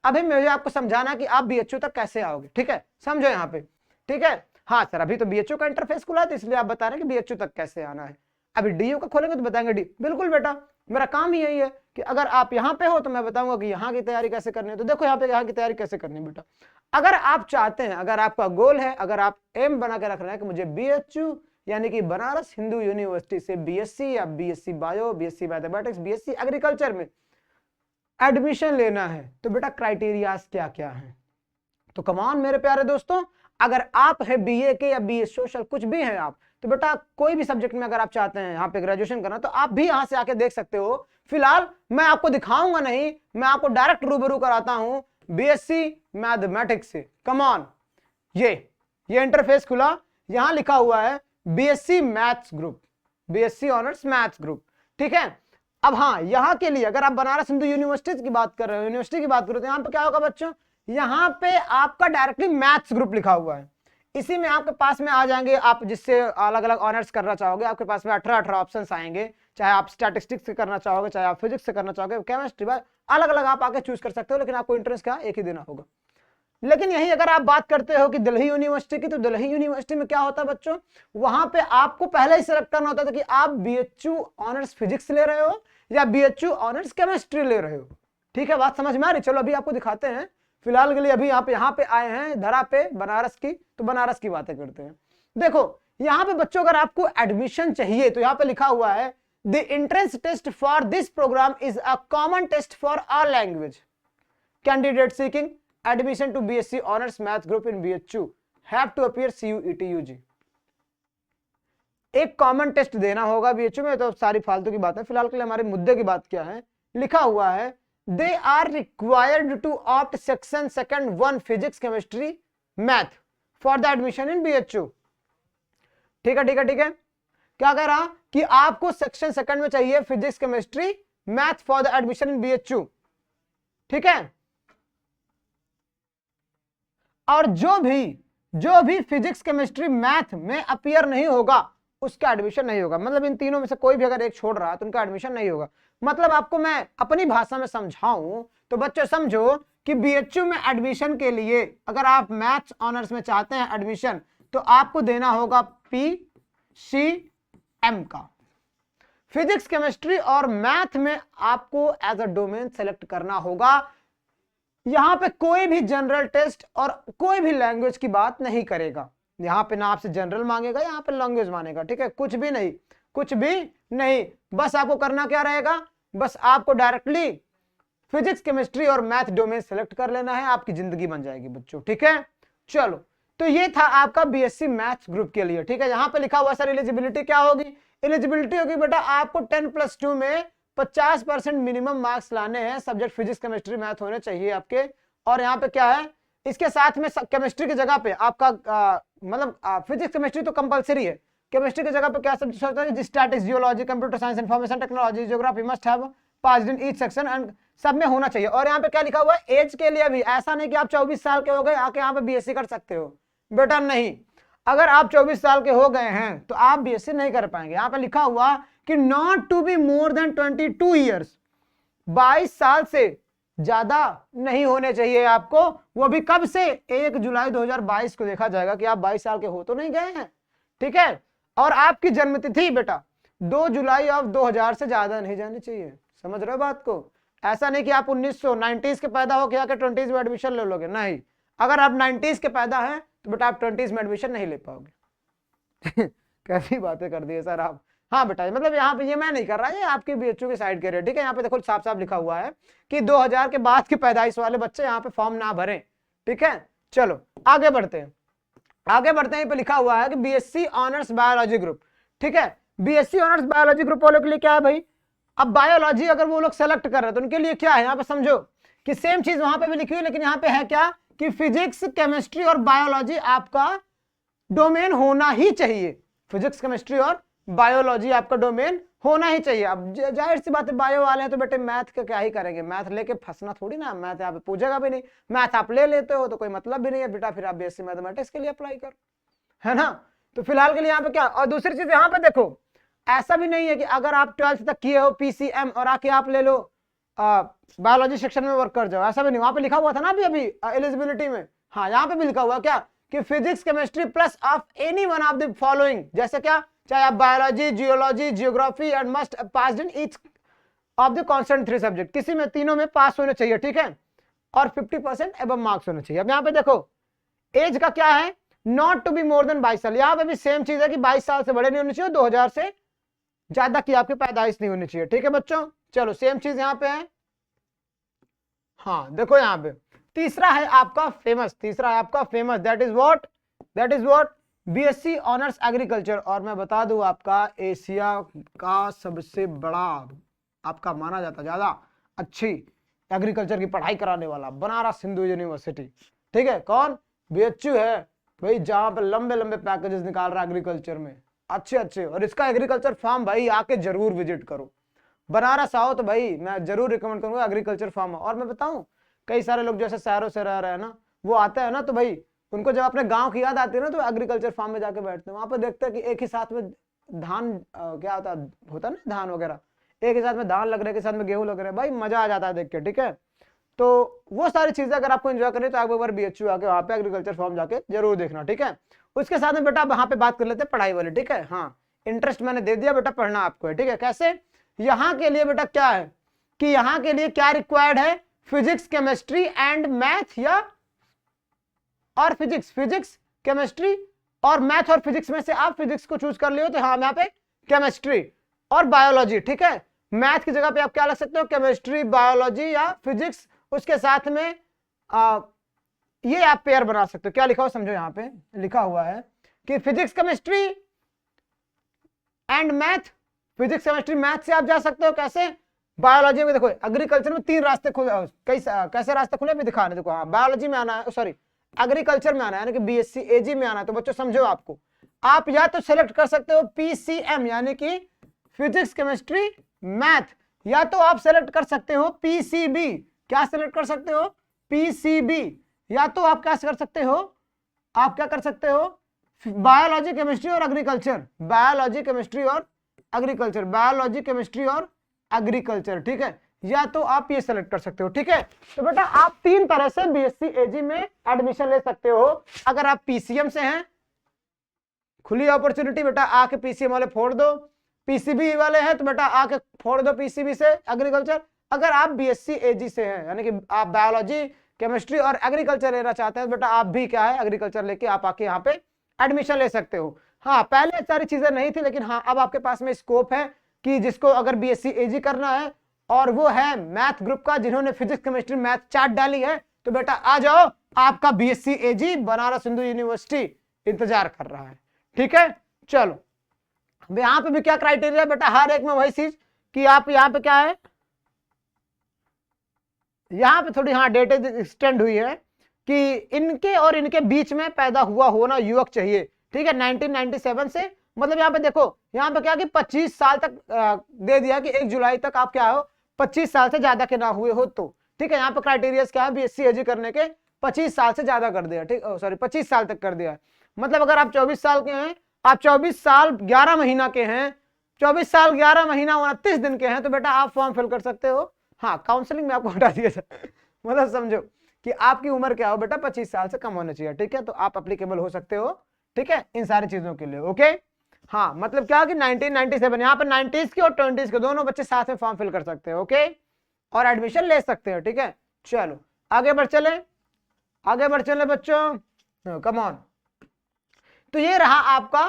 अभी मुझे आपको समझाना कि आप बीएचयू तक कैसे आओगे, ठीक है, समझो यहाँ पे, ठीक है। हाँ सर अभी तो बीएचयू का इंटरफेस खुला है, इसलिए आप बता रहे हैं कि बीएचयू तक कैसे आना है। अभी डीयू का खोलेंगे तो बताएंगे डी, बिल्कुल बेटा मेरा काम ही यही है कि अगर आप यहाँ पे हो तो मैं बताऊंगा कि यहाँ की तैयारी कैसे करनी है। तो देखो यहाँ पे यहाँ की तैयारी कैसे करनी है बेटा, अगर आप चाहते हैं, अगर आपका गोल है, अगर आप एम बना के रख रहे हैं कि मुझे बीएचयू यानी कि बनारस हिंदू यूनिवर्सिटी से बीएससी या BSc bio, BSc mathematics, BSc agriculture में एडमिशन लेना है, तो बेटा क्राइटेरियाज क्या क्या है। तो कमान मेरे प्यारे दोस्तों, अगर आप है बीए के या बीए सोशल कुछ भी हैं आप, तो बेटा कोई भी सब्जेक्ट में अगर आप चाहते हैं यहाँ पे ग्रेजुएशन करना, तो आप भी यहाँ से आके देख सकते हो। फिलहाल मैं आपको दिखाऊंगा नहीं, मैं आपको डायरेक्ट रूबरू कराता हूं बीएससी मैथमेटिक्स से। कमान ये इंटरफेस खुला, यहां लिखा हुआ है BSc maths group, BSc honours maths group, ठीक है। अब हाँ यहाँ के लिए अगर आप बनारस हिंदू यूनिवर्सिटी की बात कर रहे हो, यूनिवर्सिटी की बात करो, तो यहाँ पे क्या होगा बच्चों, यहाँ पे आपका डायरेक्टली मैथ्स ग्रुप लिखा हुआ है, इसी में आपके पास में आ जाएंगे आप जिससे अलग अलग ऑनर्स करना चाहोगे, आपके पास में 18 ऑप्शंस आएंगे, चाहे आप स्टैटिस्टिक्स से करना चाहोगे, चाहे आप फिजिक्स से करना चाहोगे, केमिस्ट्री, अलग अलग आप आके चूज कर सकते हो, लेकिन आपको इंट्रेंस क्या एक ही देना होगा। लेकिन यही अगर आप बात करते हो कि दिल्ली यूनिवर्सिटी की, तो दिल्ली यूनिवर्सिटी में क्या होता है बच्चों, वहां पे आपको पहले ही सिलेक्ट करना होता था कि आप बीएचयू ऑनर्स फिजिक्स ले रहे हो या बीएचयू ऑनर्स केमिस्ट्री ले रहे हो, ठीक है, बात समझ में आ रही। चलो अभी आपको दिखाते हैं, फिलहाल के लिए अभी यहाँ पे आए हैं धरा पे बनारस की, तो बनारस की बातें करते हैं। देखो यहाँ पे बच्चों अगर आपको एडमिशन चाहिए तो यहाँ पे लिखा हुआ है the entrance test for this program is a common test for all language candidate seeking admission to BSc honours math group in BHU have to appear CUET UG। एक कॉमन टेस्ट देना होगा बीएचयू में, तो सारी फालतू की बात है, फिलहाल के लिए हमारे मुद्दे की बात क्या है, लिखा हुआ है they are required to opt section second 1 physics chemistry math for the admission in BHU। ठीक है, क्या कह रहा कि आपको सेक्शन सेकंड में चाहिए physics chemistry math for the admission in BHU, ठीक है। और जो भी फिजिक्स केमिस्ट्री मैथ में अपीयर नहीं होगा उसका एडमिशन नहीं होगा, मतलब इन तीनों में से कोई भी अगर एक छोड़ रहा है तो उनका एडमिशन नहीं होगा। मतलब आपको मैं अपनी भाषा में समझाऊं तो बच्चों समझो कि बीएचयू में एडमिशन के लिए अगर आप मैथ्स ऑनर्स में चाहते हैं एडमिशन, तो आपको देना होगा PCM का। फिजिक्स केमिस्ट्री और मैथ में आपको एज अ डोमेन सेलेक्ट करना होगा। यहां पे कोई भी जनरल टेस्ट और कोई भी लैंग्वेज की बात नहीं करेगा, यहां पे ना आपसे जनरल मांगेगा, यहां पे लैंग्वेज मांगेगा, ठीक है, कुछ भी नहीं। बस आपको करना क्या रहेगा, बस आपको डायरेक्टली फिजिक्स केमिस्ट्री और मैथ डोमेन सेलेक्ट कर लेना है, आपकी जिंदगी बन जाएगी बच्चों, ठीक है। चलो तो ये था आपका बीएससी मैथ्स ग्रुप के लिए, ठीक है। यहां पे लिखा हुआ सर एलिजिबिलिटी क्या होगी, एलिजिबिलिटी होगी बेटा आपको 10+2 में 50% मिनिमम मार्क्स लाने हैं, सब्जेक्ट फिजिक्स केमिस्ट्री मैथ होने चाहिए आपके। और यहाँ पे क्या है, इसके साथ में केमिस्ट्री की जगह पे आपका मतलब फिजिक्स केमिस्ट्री तो कंपलसरी है, केमिस्ट्री की जगह पे क्या सब्जेक्ट होता है, statics, geology, computer science, information technology, geography must have passed in each section and सब में होना चाहिए। और यहाँ पे क्या लिखा हुआ है, एज के लिए भी ऐसा नहीं कि आप 24 साल के हो गए आके यहाँ पे बीएससी कर सकते हो, बेटा नहीं। अगर आप 24 साल के हो गए हैं तो आप बीएससी नहीं कर पाएंगे। यहाँ पे लिखा हुआ कि not to be more than 22 years, 22 साल से ज्यादा नहीं होने चाहिए आपको, वो भी कब से, 1 जुलाई 2022 को देखा जाएगा कि आप 22 साल के हो तो नहीं गए हैं, ठीक है। और आपकी जन्मतिथि बेटा 2 जुलाई ऑफ 2000 से ज्यादा नहीं जानी चाहिए। समझ रहे हो बात को? ऐसा नहीं कि आप 1990s के पैदा हो के आके 20s में एडमिशन ले लोगे, नहीं। अगर आप 90s के पैदा हैं तो बेटा आप 20s में एडमिशन नहीं ले पाओगे। कैसी बातें कर दी है सर आप। हाँ बेटा, मतलब यहाँ पे ये मैं नहीं कर रहा, ये आपके बीएचयू के साइड के रहे, ठीक है। यहाँ पे देखो साफ साफ लिखा हुआ है कि 2000 के बाद की पैदाइश वाले बच्चे यहाँ पे फॉर्म ना भरें, ठीक है। चलो आगे बढ़ते हैं, आगे बढ़ते हैं। पे लिखा हुआ है कि बीएससी ऑनर्स बायोलॉजी ग्रुप, ठीक है। बीएससी ऑनर्स बायोलॉजी ग्रुप वालों के लिए क्या है भाई, अब बायोलॉजी अगर वो लोग सेलेक्ट कर रहे हैं तो उनके लिए क्या है, यहाँ पे समझो कि सेम चीज वहां पे भी लिखी हुई, लेकिन यहाँ पे है क्या कि फिजिक्स केमिस्ट्री और बायोलॉजी आपका डोमेन होना ही चाहिए। फिजिक्स केमिस्ट्री और बायोलॉजी आपका डोमेन होना ही चाहिए। अब जाहिर सी बात है बायो वाले हैं तो बेटे मैथ का क्या ही करेंगे, मैथ लेके फंसना थोड़ी ना, मैथ यहाँ पे पूछेगा भी नहीं, मैथ आप ले लेते हो तो कोई मतलब भी नहीं है बेटा, फिर आप बीएससी मैथमेटिक्स के लिए अप्लाई करो, है ना। तो फिलहाल के लिए यहाँ पे क्या, और दूसरी चीज यहाँ पे देखो, ऐसा भी नहीं है कि अगर आप 12th तक किए हो पीसीएम और आके आप ले लो बायोलॉजी सेक्शन में वर्क कर जाओ, ऐसा भी नहीं। वहां पे लिखा हुआ था ना अभी एलिजिबिलिटी में, हाँ यहाँ पे भी लिखा हुआ क्या कि physics chemistry plus of any one of the following, जैसे क्या, चाहे आप biology, geology, geography and must pass in each of the constant 3 subject, किसी में तीनों में पास होने चाहिए, ठीक है, और 50% एबव मार्क्स होने चाहिए। अब यहाँ पे देखो एज का क्या है, not to be more than 22 साल, यहाँ पे भी सेम चीज है कि 22 साल से बड़े नहीं होने चाहिए, 2000 से ज्यादा की आपकी पैदाइश नहीं होनी चाहिए, ठीक है बच्चों। चलो सेम चीज यहाँ पे है। हाँ देखो यहाँ पे तीसरा है आपका फेमस, तीसरा है आपका famous, that is what BSc honours agriculture. और मैं बता दूं आपका एशिया का सबसे बड़ा आपका माना जाता ज्यादा अच्छी एग्रीकल्चर की पढ़ाई कराने वाला बनारस हिंदू यूनिवर्सिटी, ठीक है। कौन, बीएचयू है भाई, जहां पे लंबे लंबे पैकेजेस निकाल रहा है एग्रीकल्चर में, अच्छे अच्छे। और इसका एग्रीकल्चर फार्म भाई आके जरूर विजिट करो, बनारस आओ तो भाई मैं जरूर रिकमेंड करूंगा एग्रीकल्चर फार्म। और मैं बताऊं कई सारे लोग जैसे शहरों से रह रहे हैं ना, वो आते हैं ना तो भाई उनको जब अपने गांव की याद आती है ना तो एग्रीकल्चर फार्म में जाके बैठते हैं, वहां पर देखते हैं कि एक ही साथ में धान क्या होता है ना धान वगैरह, एक ही साथ में धान लग रहे, एक ही साथ में गेहूं लग रहे हैं, भाई मजा आ जाता है देख के, ठीक है। तो वो सारी चीजें अगर आपको एंजॉय करनी तो आप एक बार बीएचयू आके वहां पे एग्रीकल्चर फार्म जाके जरूर देखना, ठीक है। उसके साथ में बेटा वहां पे बात कर लेते हैं पढ़ाई वाली, ठीक है। हाँ इंटरेस्ट मैंने दे दिया बेटा, पढ़ना आपको है, ठीक है। कैसे, यहाँ के लिए बेटा क्या है कि यहाँ के लिए क्या रिक्वायर्ड है, फिजिक्स केमिस्ट्री एंड मैथ, या और फिजिक्स केमिस्ट्री और मैथ, और फिजिक्स में से आप फिजिक्स को चूज कर लियो तो हाँ यहाँ पे केमिस्ट्री और बायोलॉजी, ठीक है। मैथ की जगह पे आप क्या लग सकते हो, केमिस्ट्री, बायोलॉजी या फिजिक्स, उसके साथ में ये आप पेयर बना सकते हो। क्या लिखा हुआ समझो, यहाँ पे लिखा हुआ है कि physics chemistry and math, physics chemistry math से आप जा सकते हो। कैसे, बायोलॉजी में देखो एग्रीकल्चर में 3 रास्ते खुले, कैसे रास्ते खुले भी दिखाने, देखो हाँ बायोलॉजी में आना है, सॉरी एग्रीकल्चर में आना है, यानी कि बीएससी एजी में आना है, तो बच्चों समझो आपको आप या तो सेलेक्ट कर सकते हो पीसीएम यानी कि फिजिक्स केमिस्ट्री मैथ, या तो आप सेलेक्ट कर सकते हो पीसीबी, क्या सेलेक्ट कर सकते हो, पीसीबी, या तो आप क्या कर सकते हो, आप क्या कर सकते हो, बायोलॉजी केमिस्ट्री और एग्रीकल्चर, बायोलॉजी केमिस्ट्री और एग्रीकल्चर, बायोलॉजी केमिस्ट्री और एग्रीकल्चर, ठीक है। या तो आप ये सेलेक्ट कर सकते हो, ठीक है। तो बेटा आप 3 तरह से बीएससी एजी में एडमिशन ले सकते हो। अगर आप पीसीएम से हैं, खुली अपॉर्चुनिटी बेटा, आके पीसीएम वाले फोड़ दो, पीसीबी वाले हैं तो बेटा आके फोड़ दो पीसीबी से एग्रीकल्चर। अगर आप बीएससी एजी से हैं यानी कि आप बायोलॉजी केमिस्ट्री और एग्रीकल्चर लेना चाहते हैं, बेटा आप भी क्या है एग्रीकल्चर लेके आप आके यहाँ पे एडमिशन ले सकते हो। हाँ पहले सारी चीजें नहीं थी, लेकिन हाँ अब आपके पास में स्कोप है कि जिसको अगर बीएससी एजी करना है और वो है मैथ ग्रुप का, जिन्होंने फिजिक्स केमिस्ट्री मैथ चार्ट डाली है, तो बेटा आ जाओ, आपका बीएससी एजी बनारस हिंदू यूनिवर्सिटी इंतजार कर रहा है, ठीक है। चलो यहाँ पे भी क्या क्राइटेरिया बेटा, हर एक में वही चीज कि आप यहाँ पे क्या है, यहाँ पे थोड़ी हाँ डेट एक्सटेंड हुई है कि इनके और इनके बीच में पैदा हुआ होना युवक चाहिए, ठीक है। 1997 से, मतलब यहाँ पे देखो यहाँ पे क्या कि 25 साल तक दे दिया कि 1 जुलाई तक आप क्या हो 25 साल से ज्यादा के ना हुए हो तो, ठीक है। यहाँ पे क्राइटेरिया क्या है, बीएससी एजी करने के 25 साल से ज्यादा कर दिया, ठीक, सॉरी 25 साल तक कर दिया। मतलब अगर आप 24 साल के हैं, आप 24 साल 11 महीना के हैं, 24 साल 11 महीना 29 दिन के हैं, तो बेटा आप फॉर्म फिल कर सकते हो। हाँ काउंसलिंग में आपको हटा दिया जाए, मतलब समझो कि आपकी उम्र क्या हो बेटा 25 साल से कम होनी चाहिए, ठीक है। तो आप अप्लीकेबल हो सकते हो, ठीक है, इन सारी चीजों के लिए, ओके। हाँ मतलब क्या कि 1997, यहाँ पे 90s के और 20s के दोनों बच्चे साथ में फॉर्म फिल कर सकते हैं, ओके, और एडमिशन ले सकते हैं, ठीक है। चलो आगे बढ़ चले, आगे बढ़ चले बच्चों, कम ऑन। तो ये रहा आपका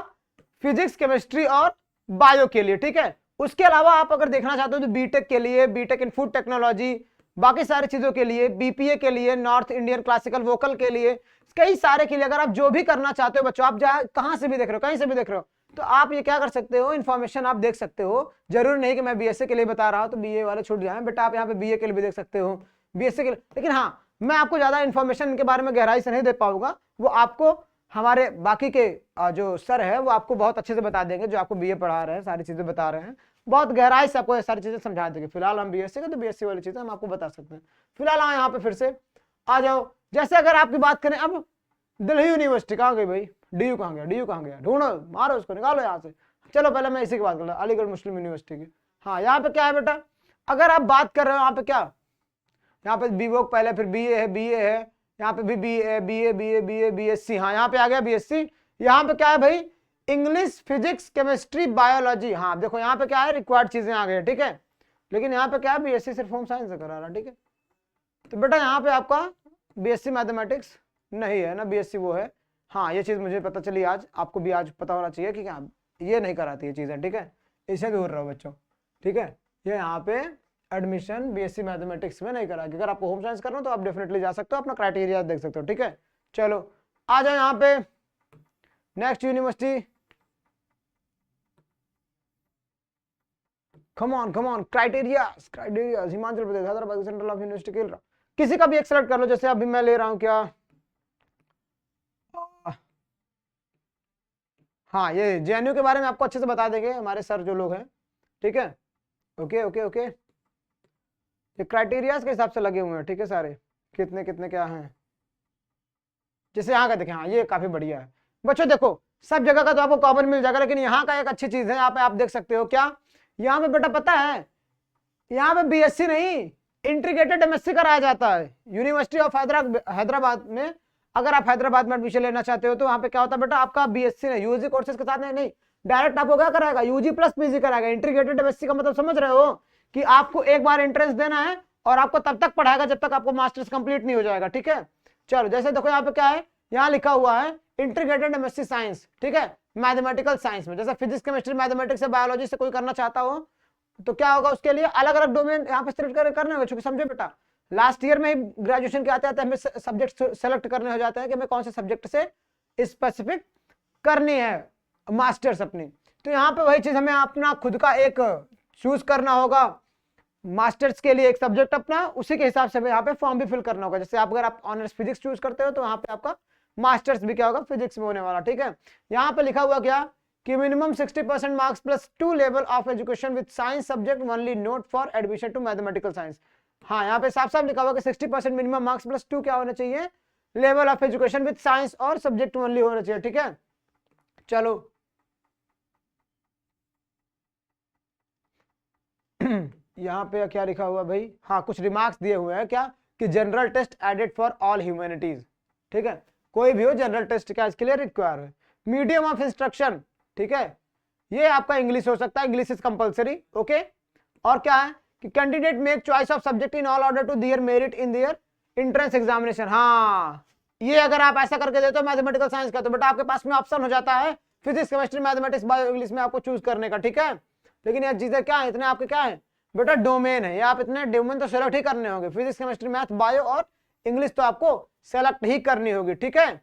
फिजिक्स, केमिस्ट्री और बायो के लिए, ठीक है। उसके अलावा आप अगर देखना चाहते हो तो बीटेक के लिए, बीटेक इन फूड टेक्नोलॉजी, बाकी सारी चीजों के लिए, बीपीए के लिए, नॉर्थ इंडियन क्लासिकल वोकल के लिए, कई सारे के लिए, अगर आप जो भी करना चाहते हो बच्चों, आप जहां कहां से भी देख रहे हो, कहीं से भी देख रहे हो, तो आप ये क्या कर सकते हो, इन्फॉर्मेशन आप देख सकते हो। जरूरी नहीं कि मैं बीएससी के लिए बता रहा हूं तो बीए वाले छूट जाए, बेटा आप यहाँ पे बीए के लिए भी देख सकते हो, बीएससी के लिए। लेकिन हाँ, मैं आपको ज्यादा इन्फॉर्मेशन के बारे में गहराई से नहीं दे पाऊंगा, वो आपको हमारे बाकी के जो सर है वो आपको बहुत अच्छे से बता देंगे, जो आपको बीए पढ़ा रहे हैं, सारी चीजें बता रहे हैं, बहुत गहराई से आपको सारी चीजें समझा देंगे। फिलहाल हम बीएससी के, तो बीएससी वाली चीजें हम आपको बता सकते हैं। फिलहाल हाँ, यहाँ पे फिर से आ जाओ। जैसे अगर आपकी बात करें अब, दिल्ली यूनिवर्सिटी कहाँ गई भाई, डीयू कहाँ गया, डीयू कहाँ गया, ढूंढो, मारो उसको, निकालो यहाँ से। चलो पहले मैं इसी की बात कर रहा हूँ, अलीगढ़ मुस्लिम यूनिवर्सिटी की। हाँ यहाँ पे क्या है बेटा, अगर आप बात कर रहे हो यहाँ पे क्या, यहाँ पे बीवोक पहले, फिर बीए है, बीए है, यहाँ पे भी बीए है, बीए बीए बीए बीएससी, हाँ यहाँ पे आ गया बीएससी। यहाँ पे क्या है भाई, इंग्लिश, फिजिक्स, केमिस्ट्री, बायोलॉजी। हाँ देखो यहाँ पे क्या है, रिक्वायर्ड चीजें आ गई, ठीक है। लेकिन यहाँ पे क्या है, बीएससी सिर्फ होम साइंस से करा रहा, ठीक है। तो बेटा यहाँ पे आपका बीएससी मैथमेटिक्स नहीं है ना, बीएससी वो है। हाँ ये चीज मुझे पता चली आज, आपको भी आज पता होना चाहिए कि क्या ये नहीं कराती ये चीजें, ठीक है। इससे दूर रहो बच्चों, ठीक है। ये यहाँ पे एडमिशन बीएससी मैथमेटिक्स में नहीं करा। अगर आपको होम साइंस करना हो तो आप डेफिनेटली जा सकते हो, अपना क्राइटेरिया देख सकते हो, ठीक है। चलो आ जाओ यहाँ पे next university, come on, criteria, Himachal Pradesh, Hyderabad central of university खेल रहा, किसी का भी एक सेलेक्ट कर लो। जैसे अभी मैं ले रहा हूं क्या, हाँ ये जेएनयू के बारे में आपको अच्छे से बता देंगे हमारे सर जो लोग हैं, ठीक है। ओके ओके ओके, ये क्राइटेरिया के हिसाब से लगे हुए हैं, ठीक है, सारे कितने कितने क्या हैं। जैसे यहाँ का देखें, हाँ ये काफी बढ़िया है बच्चों। देखो सब जगह का तो आपको कॉमन मिल जाएगा, लेकिन यहाँ का एक अच्छी चीज है, यहाँ पे आप देख सकते हो क्या, यहाँ पे बेटा पता है, यहाँ पे बीएससी नहीं, इंटीग्रेटेड एमएससी कराया जाता है यूनिवर्सिटी ऑफ हैदराबाद में। अगर आप हैदराबाद में एडमिशन लेना चाहते हो तो वहाँ पे क्या होता है बेटा, आपका बीएससी नहीं, यूजी कोर्सेज के साथ नहीं, डायरेक्ट आपको क्या कराएगा, यूजी प्लस पीजी कराएगा। इंटीग्रेटेड एमएससी का मतलब समझ रहे हो, कि आपको एक बार एंट्रेंस देना है और आपको तब तक पढ़ाएगा जब तक आपको मास्टर्स कंप्लीट नहीं हो जाएगा, ठीक है। चलो जैसे देखो यहाँ पे क्या है, यहाँ लिखा हुआ है इंटीग्रेटेड एमएससी साइंस, ठीक है, मैथमेटिकल साइंस में। जैसे फिजिक्स, केमिस्ट्री, मैथमेटिक्स से बायोलॉजी से कोई करना चाहता हो तो क्या होगा, उसके लिए अलग अलग डोमेन यहाँ पे सिलेक्ट करने होंगे। समझो बेटा, लास्ट ईयर में ग्रेजुएशन के आते आते हमें सब्जेक्ट सेलेक्ट करने हो जाते हैं कि हमें कौन से सब्जेक्ट से स्पेसिफिक करनी है मास्टर्स अपनी। तो यहाँ पे वही चीज, हमें अपना खुद का एक चूज करना होगा मास्टर्स के लिए, एक सब्जेक्ट अपना, उसी के हिसाब से यहाँ पे फॉर्म भी फिल करना होगा। जैसे आप अगर आप ऑनर्स फिजिक्स चूज करते हो तो यहाँ पे आपका मास्टर्स भी क्या होगा, फिजिक्स में होने वाला, ठीक है। यहाँ पे लिखा हुआ क्या कि minimum 60% marks plus 2 level of education with science subject only, not for admission to mathematical science. हाँ यहाँ पे साफ साफ लिखा हुआ कि 60% मिनिमम मार्क्स प्लस 2 क्या होना चाहिए, level of education with science और सब्जेक्ट ओनली होना चाहिए, ठीक है। चलो यहाँ पे क्या लिखा हुआ भाई, हाँ कुछ रिमार्क्स दिए हुए हैं क्या, कि general test added for all humanities, ठीक है। कोई भी हो, जनरल टेस्ट क्या इसके लिए रिक्वायर है। मीडियम ऑफ इंस्ट्रक्शन, ठीक है, ये आपका इंग्लिश हो सकता है, इंग्लिश इज कंपलसरी, ओके। और क्या है कि candidate make choice of subject in all order to their merit in their entrance examination. हाँ ये अगर आप ऐसा करके देते हो मैथमेटिकल साइंस का, तो बेटा आपके पास में ऑप्शन हो जाता है physics, chemistry, mathematics, bio, English में आपको चूज करने का, ठीक है। लेकिन ये चीजें क्या है, इतने आपके क्या है बेटा, डोमेन है, ये आप इतने डोमेन तो सेलेक्ट ही करने होंगे, फिजिक्स, केमिस्ट्री, मैथ, बायो और इंग्लिश तो आपको सेलेक्ट ही करनी होगी, ठीक है।